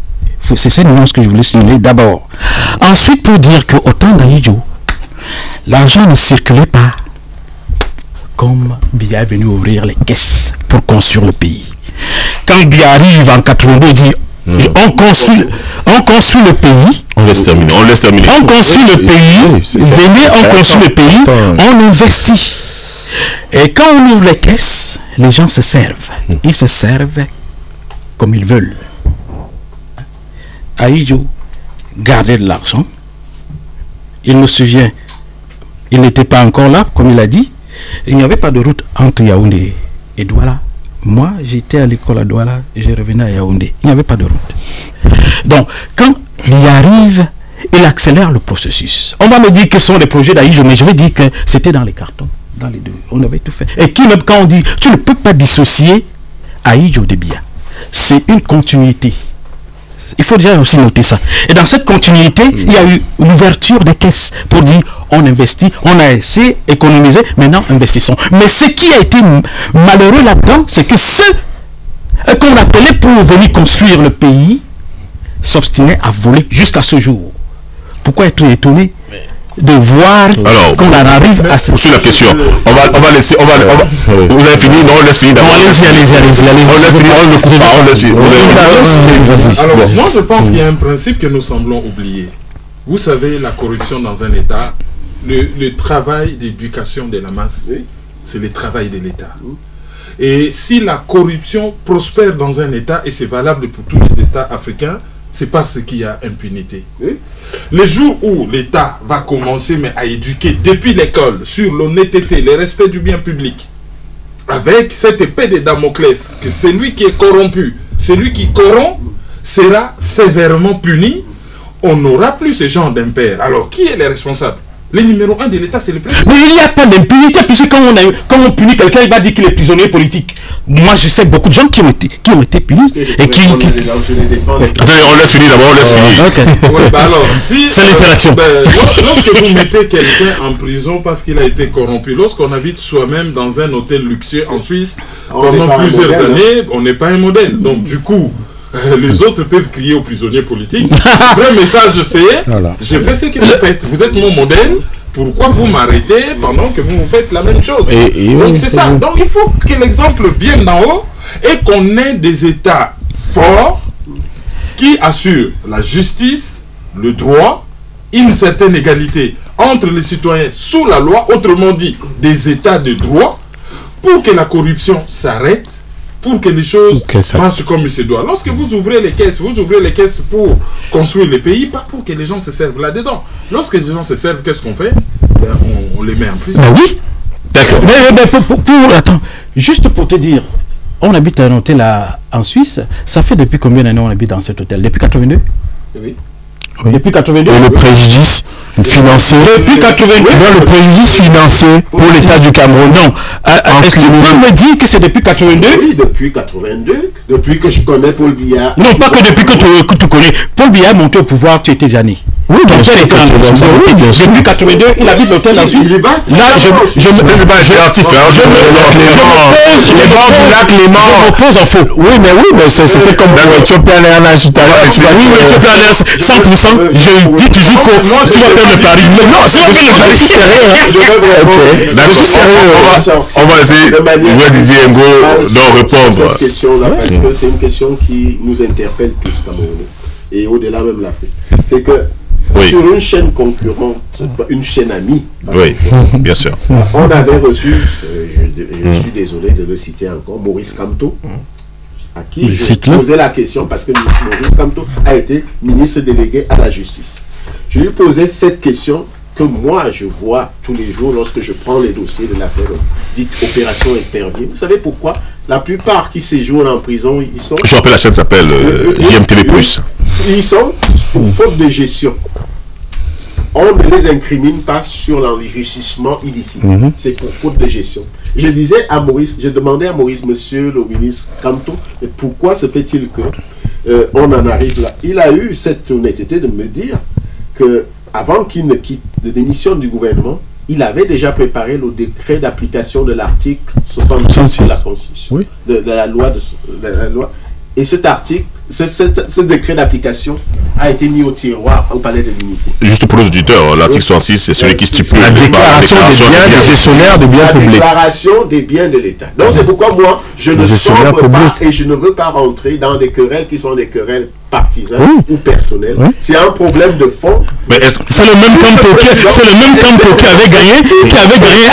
C'est cette nuance que je voulais signaler d'abord. Ensuite, pour dire qu'au temps d'Aïdjo, l'argent ne circulait pas comme Biya est venu ouvrir les caisses pour construire le pays. Quand Biya arrive en 82, il dit on construit le pays. On laisse terminer. On construit le pays. Venez, on construit le pays. On investit. Et quand on ouvre les caisses, les gens se servent. Ils se servent comme ils veulent. Aïdjo gardait de l'argent. Il me souvient, il n'était pas encore là, comme il a dit. Il n'y avait pas de route entre Yaoundé et Douala. Moi, j'étais à l'école à Douala, je revenais à Yaoundé. Il n'y avait pas de route. Donc, quand il arrive, il accélère le processus. On va me dire que ce sont des projets d'Aïdjo, mais je vais dire que c'était dans les cartons, dans les deux. On avait tout fait. Et quand on dit, tu ne peux pas dissocier Aïdjo de Biya. C'est une continuité. Il faut déjà aussi noter ça. Et dans cette continuité, il y a eu l'ouverture des caisses pour dire on investit, on a essayé d'économiser, maintenant investissons. Mais ce qui a été malheureux là-dedans, c'est que ceux qu'on appelait pour venir construire le pays s'obstinaient à voler jusqu'à ce jour. Pourquoi être étonné de voir qu'on en arrive à cette... Sur la question, on va laisser, vous avez fini, non, on laisse finir d'abord. Alors, moi je pense qu'il y a un principe que nous semblons oublier. Vous savez, la corruption dans un État, le travail d'éducation de la masse, c'est le travail de l'État. Et si la corruption prospère dans un État, et c'est valable pour tous les États africains, c'est parce qu'il y a impunité. Le jour où l'État va commencer à éduquer depuis l'école sur l'honnêteté, le respect du bien public, avec cette épée de Damoclès, que celui qui est corrompu, celui qui corrompt, sera sévèrement puni, on n'aura plus ce genre d'impair. Alors, qui est le responsable? Le numéro 1 de l'État, c'est le président. Mais il n'y a pas d'impunité, puisque quand on punit quelqu'un, il va dire qu'il est prisonnier politique. Moi, je sais beaucoup de gens qui ont été punis et qui... Attendez, on laisse finir d'abord, on laisse finir. Okay. Ouais, bah alors, si, c'est l'interaction. Lorsque vous mettez quelqu'un en prison parce qu'il a été corrompu, lorsqu'on habite soi-même dans un hôtel luxueux en Suisse, pendant plusieurs années, on n'est pas un modèle. Donc, du coup... les autres peuvent crier aux prisonniers politiques. Le vrai message, c'est je fais ce que vous faites. Vous êtes mon modèle. pourquoi vous m'arrêtez pendant que vous faites la même chose? Donc c'est ça. Donc il faut que l'exemple vienne d'en haut et qu'on ait des États forts qui assurent la justice, le droit, une certaine égalité entre les citoyens sous la loi, autrement dit des États de droit, pour que la corruption s'arrête, pour que les choses marchent comme il se doit. Lorsque vous ouvrez les caisses pour construire les pays, pas pour que les gens se servent là-dedans. Lorsque les gens se servent, qu'est-ce qu'on fait? On les met en prison. Oui, d'accord. Mais attends, juste pour te dire, on habite à un hôtel en Suisse. Ça fait depuis combien d'années on habite dans cet hôtel? Depuis 82? Oui. Depuis 82. Et le préjudice financier. Depuis 82. Non, le préjudice financier pour l'État du Cameroun. Non. Est-ce que tu peux me dire que c'est depuis 82? Oui, depuis 82. Depuis que je connais Paul Biya. Non, pas que depuis que tu connais. Paul Biya est monté au pouvoir, tu étais déjà né. Oui, bien sûr. Depuis 82, il habite l'hôtel en Suisse. Là, je me pose en faux. Oui, mais c'était comme pour Ethiopian Airlines tout à l'heure. Oui, Ethiopian Airlines, 100%. Je dis toujours que tu vas faire le pari. Non, si tu fais le pari, c'est sérieux. Je suis sérieux. On va essayer. Je vais Didier Ngo d'en répondre. Cette question-là, parce que c'est une question qui nous interpelle tous, Camerounais, et au-delà même l'Afrique. C'est que sur une chaîne concurrente, une chaîne amie, oui, bien sûr. On avait reçu, je suis désolé de le citer encore, Maurice Kamto, à qui je posais la question parce que Maurice Kamto a été ministre délégué à la justice. Je lui posais cette question que moi je vois tous les jours lorsque je prends les dossiers de l'affaire dite opération Épervier. Vous savez pourquoi? La plupart qui séjournent en prison, ils sont... Je rappelle, la chaîne s'appelle JMTV+. Ils sont pour faute de gestion. On ne les incrimine pas sur l'enrichissement illicite. C'est pour faute de gestion. Je disais à Maurice, je demandais à Maurice, monsieur le ministre Kamto, pourquoi se fait-il que on en arrive là? Il a eu cette honnêteté de me dire que avant qu'il ne quitte de démission du gouvernement, il avait déjà préparé le décret d'application de l'article 66 de la Constitution, de la loi. Et cet article, ce décret d'application a été mis au tiroir au Palais de l'Unité. Juste pour les auditeurs, l'article 66, c'est celui qui stipule la déclaration des biens des gestionnaires de biens publics. La déclaration des biens de l'État. Donc c'est pourquoi moi, je ne sombre pas et je ne veux pas rentrer dans des querelles qui sont des querelles partisanes ou personnelles. C'est un problème de fond. C'est le même Kamto qui avait gagné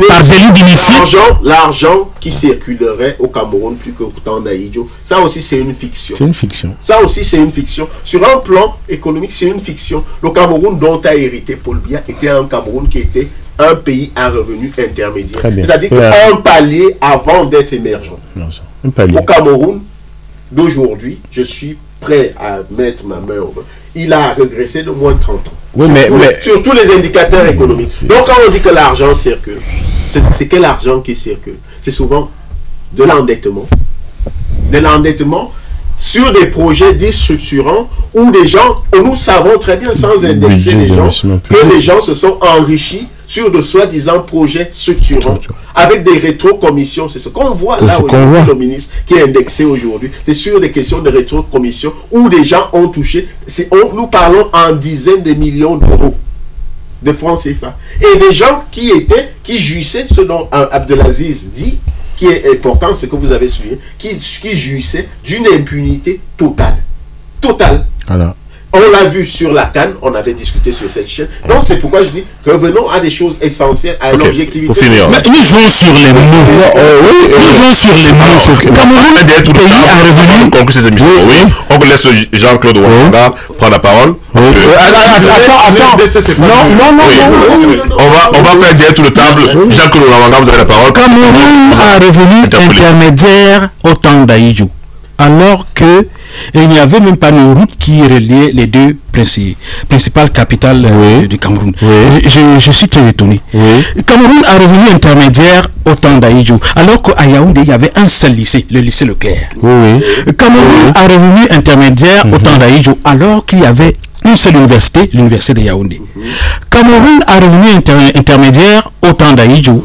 par délit d'initié. L'argent qui circulerait au Cameroun plus qu'au temps d'Aïdjo, ça aussi c'est une fiction. C'est une fiction. Ça aussi c'est une fiction. Sur un plan économique, c'est une fiction. Le Cameroun dont a hérité Paul Biya était un Cameroun qui était un pays à revenu intermédiaire. C'est-à-dire qu'un palier avant d'être émergent. Au Cameroun d'aujourd'hui, je suis prêt à mettre ma main au feu. Il a régressé de moins de 30 ans. Oui, sur tous les indicateurs économiques. Donc quand on dit que l'argent circule, c'est quel argent qui circule? C'est souvent de l'endettement. De l'endettement sur des projets dits structurants où des gens, nous savons très bien sans indexer les gens, que les gens se sont enrichis sur de soi-disant projets structurants avec des rétrocommissions. C'est ce qu'on voit là aujourd'hui, le ministre qui est indexé aujourd'hui. C'est sur des questions de rétrocommissions où des gens ont touché, nous parlons en dizaines de millions d'euros de francs CFA. Et des gens qui jouissaient, ce dont Abdelaziz dit, qui est important, ce que vous avez souligné, qui jouissaient d'une impunité totale. Totale. Voilà. On l'a vu sur la CAN, on avait discuté sur cette chaîne. Donc c'est pourquoi je dis, revenons à des choses essentielles, à l'objectivité. Mais nous jouons sur les mots. Nous jouons sur les mots. Cameroun, pays a revenu. Conclure cette émission. Oui. On laisse Jean-Claude Ouattara prendre la parole. Attends. Non. On va faire derrière tout le table. Jean-Claude Ouattara, vous avez la parole. Cameroun a revenu intermédiaire au temps d'Aïdjo. Alors que il n'y avait même pas une route qui reliait les deux principales capitales du Cameroun. Je suis très étonné. Cameroun a revenu intermédiaire au temps d'Aïdjo, alors qu'à Yaoundé, il y avait un seul lycée, le lycée Leclerc. Cameroun a revenu intermédiaire au temps d'Aïdjo, alors qu'il y avait une seule université, l'université de Yaoundé. Cameroun a revenu intermédiaire au temps d'Aïdjo.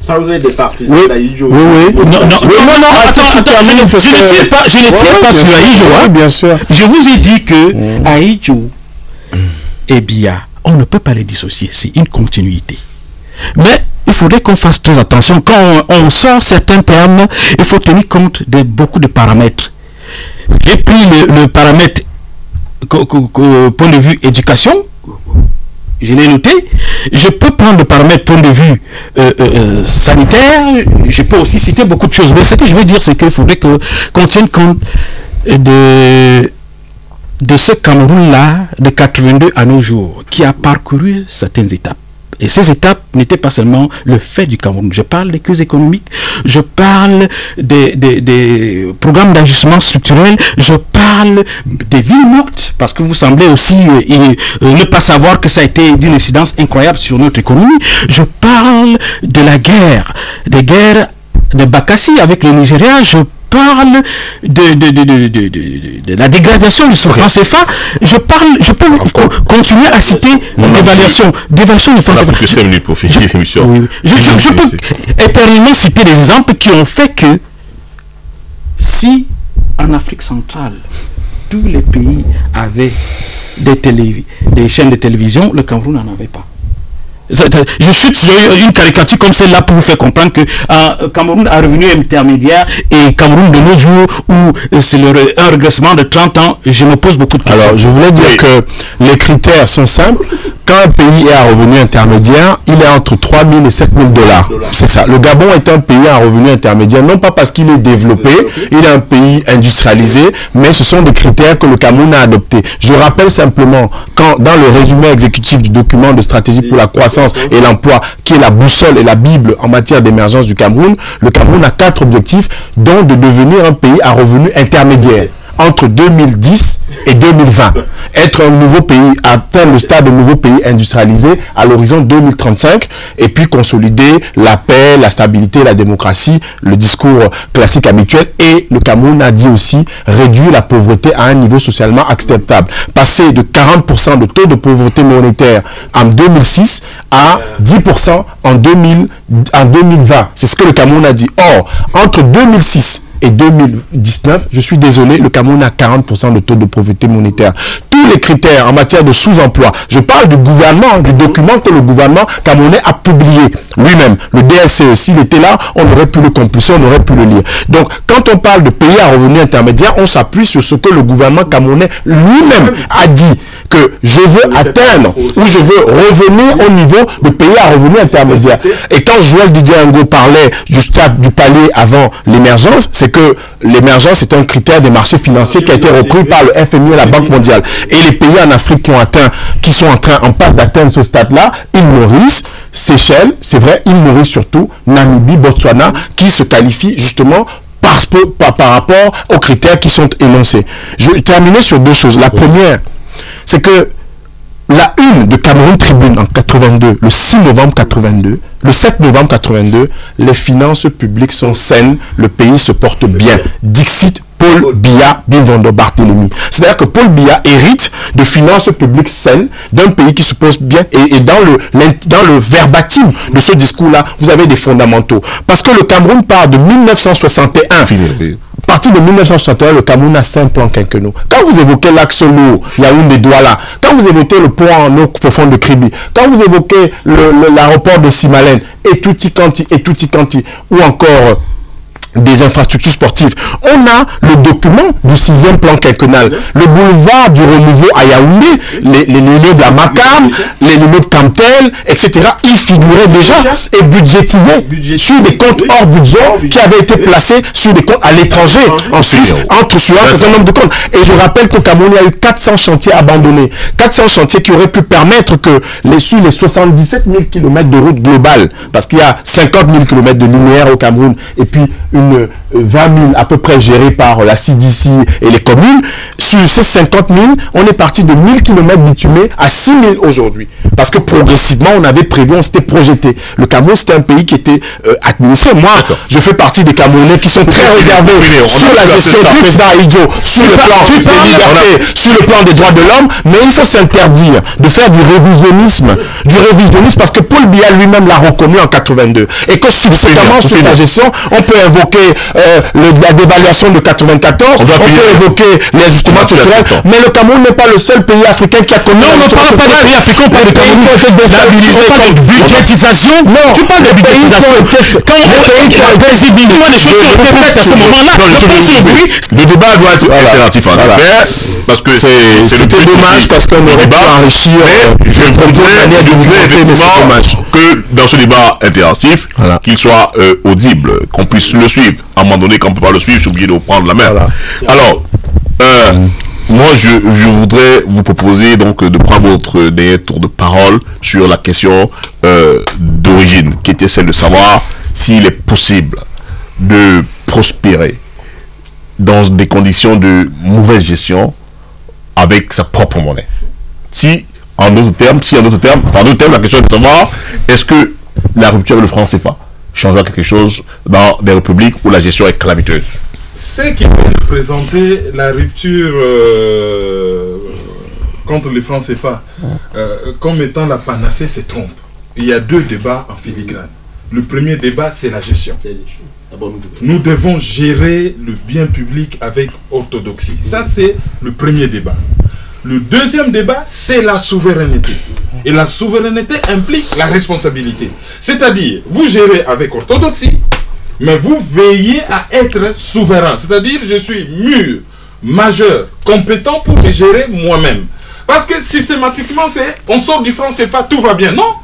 Sans être des partisans d'Aïdjo. Non, attends, je ne tire pas sur Aïdjo, bien sûr. Je vous ai dit que Aïdjo et Biya on ne peut pas les dissocier, c'est une continuité. Mais il faudrait qu'on fasse très attention. Quand on sort certains termes, il faut tenir compte de beaucoup de paramètres. J'ai pris le paramètre point de vue éducation, je l'ai noté. Je peux prendre le paramètre point de vue sanitaire, je peux aussi citer beaucoup de choses. Mais ce que je veux dire, c'est qu'il faudrait qu'on tienne compte de ce Cameroun-là, de 82 à nos jours, qui a parcouru certaines étapes. Et ces étapes n'étaient pas seulement le fait du Cameroun. Je parle des crises économiques, je parle des programmes d'ajustement structurel, je parle des villes mortes, parce que vous semblez aussi ne pas savoir que ça a été d'une incidence incroyable sur notre économie. Je parle de la guerre, des guerres de Bakassi avec le Nigeria, je parle de la dégradation du franc CFA. Je peux continuer à citer l'évaluation du franc CFA. Que 5 minutes pour finir l'émission. Oui. Je peux éternellement citer des exemples qui ont fait que si en Afrique centrale tous les pays avaient des chaînes de télévision, le Cameroun n'en avait pas. Je chute sur une caricature comme celle-là pour vous faire comprendre que Cameroun a revenu intermédiaire et Cameroun de nos jours où c'est un régressement de 30 ans, je me pose beaucoup de questions. Alors, je voulais dire que les critères sont simples. Quand un pays est à revenu intermédiaire, il est entre 3 000 et 7 000 $. C'est ça. Le Gabon est un pays à revenu intermédiaire, non pas parce qu'il est développé, il est un pays industrialisé, mais ce sont des critères que le Cameroun a adoptés. Je rappelle simplement, dans le résumé exécutif du document de stratégie pour la croissance et l'emploi, qui est la boussole et la Bible en matière d'émergence du Cameroun, le Cameroun a 4 objectifs, dont de devenir un pays à revenu intermédiaire entre 2010 et 2020. Être un nouveau pays, atteindre le stade de nouveau pays industrialisé à l'horizon 2035, et puis consolider la paix, la stabilité, la démocratie, le discours classique habituel. Et le Cameroun a dit aussi réduire la pauvreté à un niveau socialement acceptable. Passer de 40% de taux de pauvreté monétaire en 2006 à 10% en 2020. C'est ce que le Cameroun a dit. Or, entre 2006 et 2019, je suis désolé, le Cameroun a 40% de taux de pauvreté monétaire. Tous les critères en matière de sous-emploi, je parle du gouvernement, du document que le gouvernement camerounais a publié lui-même, le DSCE, s'il était là, on aurait pu le compulser, on aurait pu le lire. Donc, quand on parle de pays à revenu intermédiaire, on s'appuie sur ce que le gouvernement camerounais lui-même a dit, que je veux atteindre ou je veux revenir au niveau de pays à revenu intermédiaire. Et quand Joël Didier Ngo parlait du stade du palier avant l'émergence, c'est que l'émergence est un critère des marchés financiers qui a été repris par le FMI et la Banque mondiale. Et les pays en Afrique qui sont en passe d'atteindre ce stade-là, île Maurice, Seychelles, c'est vrai, île Maurice surtout, Namibie, Botswana, qui se qualifient justement par rapport aux critères qui sont énoncés. Je vais terminer sur 2 choses. La première, c'est que la une de Cameroun Tribune en 82, le 6 novembre 82, le 7 novembre 82, les finances publiques sont saines, le pays se porte bien. Dixit Paul Biya Bimvondo Barthélemy. C'est-à-dire que Paul Biya hérite de finances publiques saines d'un pays qui se porte bien, et dans le verbatim de ce discours-là, vous avez des fondamentaux. Parce que le Cameroun part de 1961. À partir de 1961, le Cameroun a 5 plans quinquennaux. Quand vous évoquez l'axe lourd, Yaoundé-Douala, quand vous évoquez le pont en eau profonde de Kribi, quand vous évoquez l'aéroport de Simalène, et Touti Kanti, ou encore des infrastructures sportives, on a le document du 6e plan quinquennal, le boulevard du renouveau à Yaoundé, les immeubles à Makam, les immeubles Camtel, etc. Ils figuraient déjà et budgétisés sur des comptes hors budget qui avaient été placés sur des comptes à l'étranger, en Suisse, sur un certain nombre de comptes. Et je rappelle qu'au Cameroun, il y a eu 400 chantiers abandonnés. 400 chantiers qui auraient pu permettre que sur les 77 000 km de route globale, parce qu'il y a 50 000 km de linéaire au Cameroun, et puis 20 000 à peu près gérés par la CDC et les communes, sur ces 50 000, on est parti de 1000 km bitumés à 6 000 aujourd'hui. Parce que progressivement, on avait prévu, on s'était projeté. Le Cameroun, c'était un pays qui était administré. Moi, je fais partie des Camerounais qui sont très réservés sur la gestion du président Aïdjo, sur le plan des libertés, sur le plan des droits de l'homme, mais il faut s'interdire de faire du révisionnisme parce que Paul Biya lui-même l'a reconnu en 82. Et que subséquemment, sur sa gestion, on peut invoquer la dévaluation de 94, on peut évoquer les ajustements structurels, mais le Cameroun n'est pas le seul pays africain qui a connu... Non, on ne parle pas des pays africains, on parle de Cameroun. Tu parles de budgétisation. Non, tu parles de budgétisation. Quand le président des choses qui ont été faites à ce moment-là, le débat doit être alternatif en effet, parce que c'était dommage parce qu'on aurait pas enrichi. Je voudrais effectivement que dans ce débat interactif, qu'il soit audible, qu'on puisse le suivre. À un moment donné, quand on ne peut pas le suivre, je suis obligé de prendre la main. Alors, moi, je voudrais vous proposer donc de prendre votre dernier tour de parole sur la question d'origine, qui était celle de savoir s'il est possible de prospérer dans des conditions de mauvaise gestion avec sa propre monnaie. En d'autres termes, la question est de savoir est-ce que la rupture avec le franc CFA changera quelque chose dans des républiques où la gestion est calamiteuse. C'est qui vient de présenter la rupture contre le franc CFA comme étant la panacée, se trompe. Il y a deux débats en filigrane. Le premier débat, c'est la gestion. Nous devons gérer le bien public avec orthodoxie. Ça, c'est le premier débat. Le deuxième débat, c'est la souveraineté. Et la souveraineté implique la responsabilité. C'est-à-dire, vous gérez avec orthodoxie, mais vous veillez à être souverain. C'est-à-dire, je suis mûr, majeur, compétent pour me gérer moi-même. Parce que systématiquement, on sort du franc CFA, tout va bien. Non,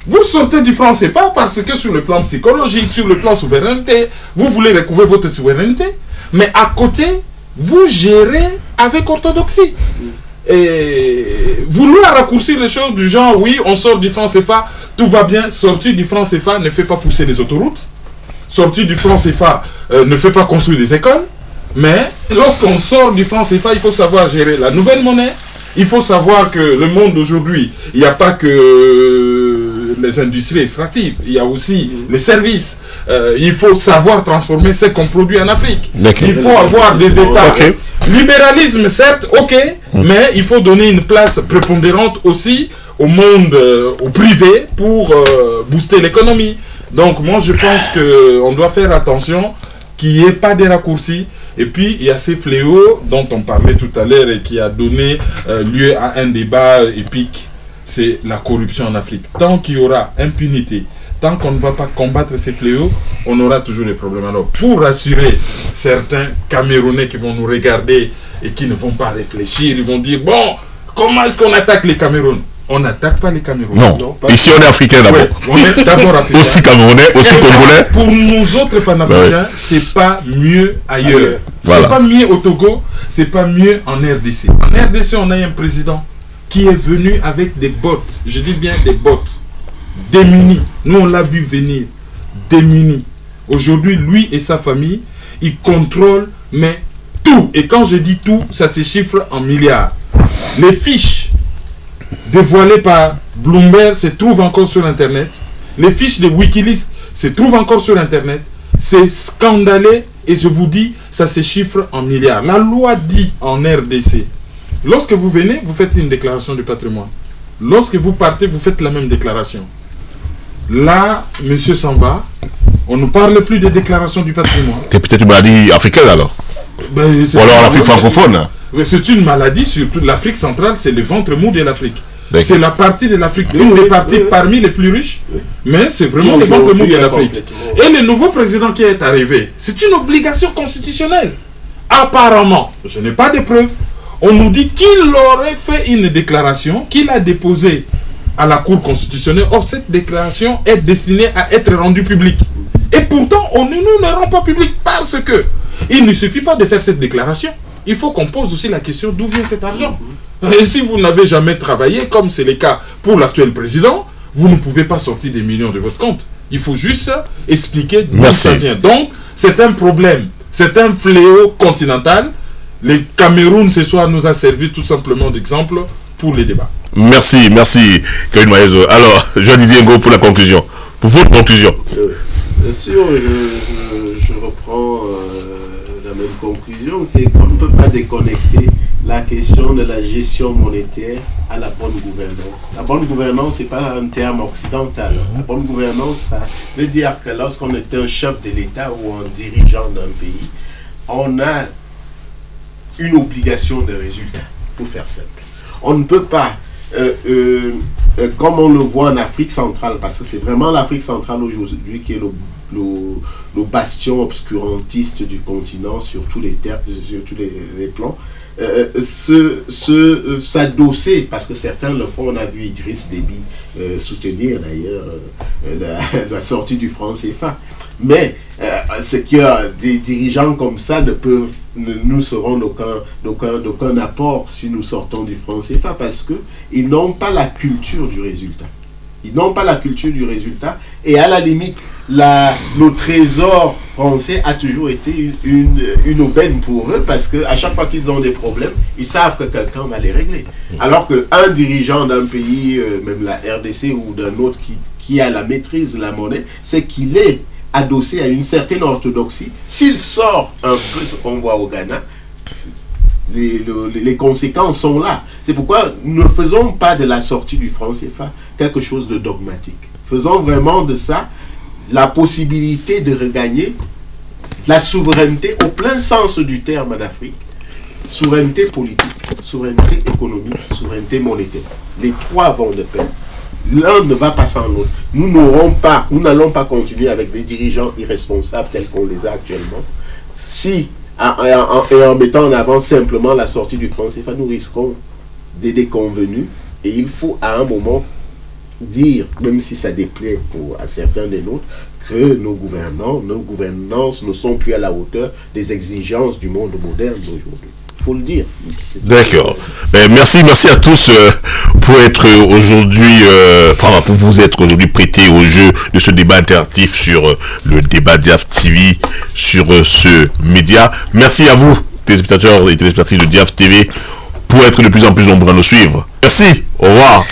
vous sortez du franc CFA parce que sur le plan psychologique, sur le plan souveraineté, vous voulez recouvrir votre souveraineté, mais à côté, vous gérez avec orthodoxie. Et vouloir raccourcir les choses du genre, oui, on sort du franc CFA, tout va bien, sortir du franc CFA ne fait pas pousser les autoroutes, sortir du franc CFA ne fait pas construire des écoles, mais lorsqu'on sort du franc CFA, il faut savoir gérer la nouvelle monnaie. Il faut savoir que le monde d'aujourd'hui, il n'y a pas que les industries extractives, il y a aussi les services. Il faut savoir transformer ce qu'on produit en Afrique. Il faut avoir des États. Libéralisme, certes, ok, mais il faut donner une place prépondérante aussi au monde, au privé, pour booster l'économie. Donc moi, je pense qu'on doit faire attention qu'il n'y ait pas de raccourcis. Et puis, il y a ces fléaux dont on parlait tout à l'heure et qui a donné lieu à un débat épique. C'est la corruption en Afrique. Tant qu'il y aura impunité, tant qu'on ne va pas combattre ces fléaux, on aura toujours des problèmes. Alors, pour rassurer certains Camerounais qui vont nous regarder et qui ne vont pas réfléchir, ils vont dire, bon, comment est-ce qu'on attaque les Camerounais? On n'attaque pas les Camerounais. Non, ici on est africain d'abord. Ouais, on est d'abord africain. Aussi Camerounais, aussi Congolais. Pour nous autres panafricains, c'est pas mieux ailleurs. Voilà. C'est pas mieux au Togo, c'est pas mieux en RDC. En RDC, on a un président qui est venu avec des bottes. Je dis bien des bottes. Démunis. Nous, on l'a vu venir. Démunis. Aujourd'hui, lui et sa famille, ils contrôlent, mais tout. Et quand je dis tout, ça se chiffre en milliards. Les fiches dévoilées par Bloomberg se trouvent encore sur Internet. Les fiches de Wikileaks se trouvent encore sur Internet. C'est scandaleux et je vous dis, ça se chiffre en milliards. La loi dit en RDC, lorsque vous venez, vous faites une déclaration du patrimoine. Lorsque vous partez, vous faites la même déclaration. Là, monsieur Samba, on ne parle plus de déclaration du patrimoine. C'est peut-être une maladie africaine alors. Ben, ou alors l'Afrique francophone. C'est une maladie, surtout l'Afrique centrale, c'est le ventre mou de l'Afrique. C'est la partie de l'Afrique, une des parties parmi les plus riches, mais c'est vraiment le ventre mou de l'Afrique. Et le nouveau président qui est arrivé, c'est une obligation constitutionnelle. Apparemment, je n'ai pas de preuves, on nous dit qu'il aurait fait une déclaration qu'il a déposée à la Cour constitutionnelle. Or, cette déclaration est destinée à être rendue publique. Et pourtant, on ne nous rend pas public parce que il ne suffit pas de faire cette déclaration. Il faut qu'on pose aussi la question d'où vient cet argent. Et si vous n'avez jamais travaillé, comme c'est le cas pour l'actuel président, vous ne pouvez pas sortir des millions de votre compte. Il faut juste expliquer d'où ça vient. Donc, c'est un problème. C'est un fléau continental. Le Cameroun, ce soir, nous a servi tout simplement d'exemple pour les débats. Merci, merci, Kevin Maïzo. Alors, Jean-Didier Ngo pour la conclusion. Pour votre conclusion. Bien sûr, je reprends la même conclusion, c'est qu'on ne peut pas déconnecter la question de la gestion monétaire à la bonne gouvernance. La bonne gouvernance, ce n'est pas un terme occidental. La bonne gouvernance, ça veut dire que lorsqu'on est un chef de l'État ou un dirigeant d'un pays, on a une obligation de résultat, pour faire simple. On ne peut pas, comme on le voit en Afrique centrale, parce que c'est vraiment l'Afrique centrale aujourd'hui qui est le bastion obscurantiste du continent sur tous les plans, s'adosser, parce que certains le font, on a vu Idriss Déby soutenir d'ailleurs la sortie du franc CFA. Mais c'est qu'il y a des dirigeants comme ça nous seront d'aucun apport si nous sortons du franc CFA, parce qu'ils n'ont pas la culture du résultat. Ils n'ont pas la culture du résultat, et à la limite, le trésor français a toujours été une aubaine pour eux, parce qu'à chaque fois qu'ils ont des problèmes, ils savent que quelqu'un va les régler. Alors qu'un dirigeant d'un pays, même la RDC ou d'un autre qui a la maîtrise de la monnaie, c'est qu'il est adossé à une certaine orthodoxie. S'il sort un peu ce qu'on voit au Ghana, les conséquences sont là. C'est pourquoi nous ne faisons pas de la sortie du franc CFA quelque chose de dogmatique. Faisons vraiment de ça la possibilité de regagner la souveraineté au plein sens du terme en Afrique. Souveraineté politique, souveraineté économique, souveraineté monétaire. Les trois vont de pair. L'un ne va pas sans l'autre. Nous n'allons pas continuer avec des dirigeants irresponsables tels qu'on les a actuellement. En mettant en avant simplement la sortie du franc CFA, nous risquons des déconvenus, et il faut à un moment dire, même si ça déplaît à certains des nôtres, que nos gouvernances ne sont plus à la hauteur des exigences du monde moderne d'aujourd'hui. Il faut le dire. D'accord. Merci à tous pour être aujourd'hui, pour vous être aujourd'hui prêté au jeu de ce débat interactif sur le débat Diaf TV, sur ce média. Merci à vous, téléspectateurs et téléspectatrices de Diaf TV, pour être de plus en plus nombreux à nous suivre. Merci. Au revoir.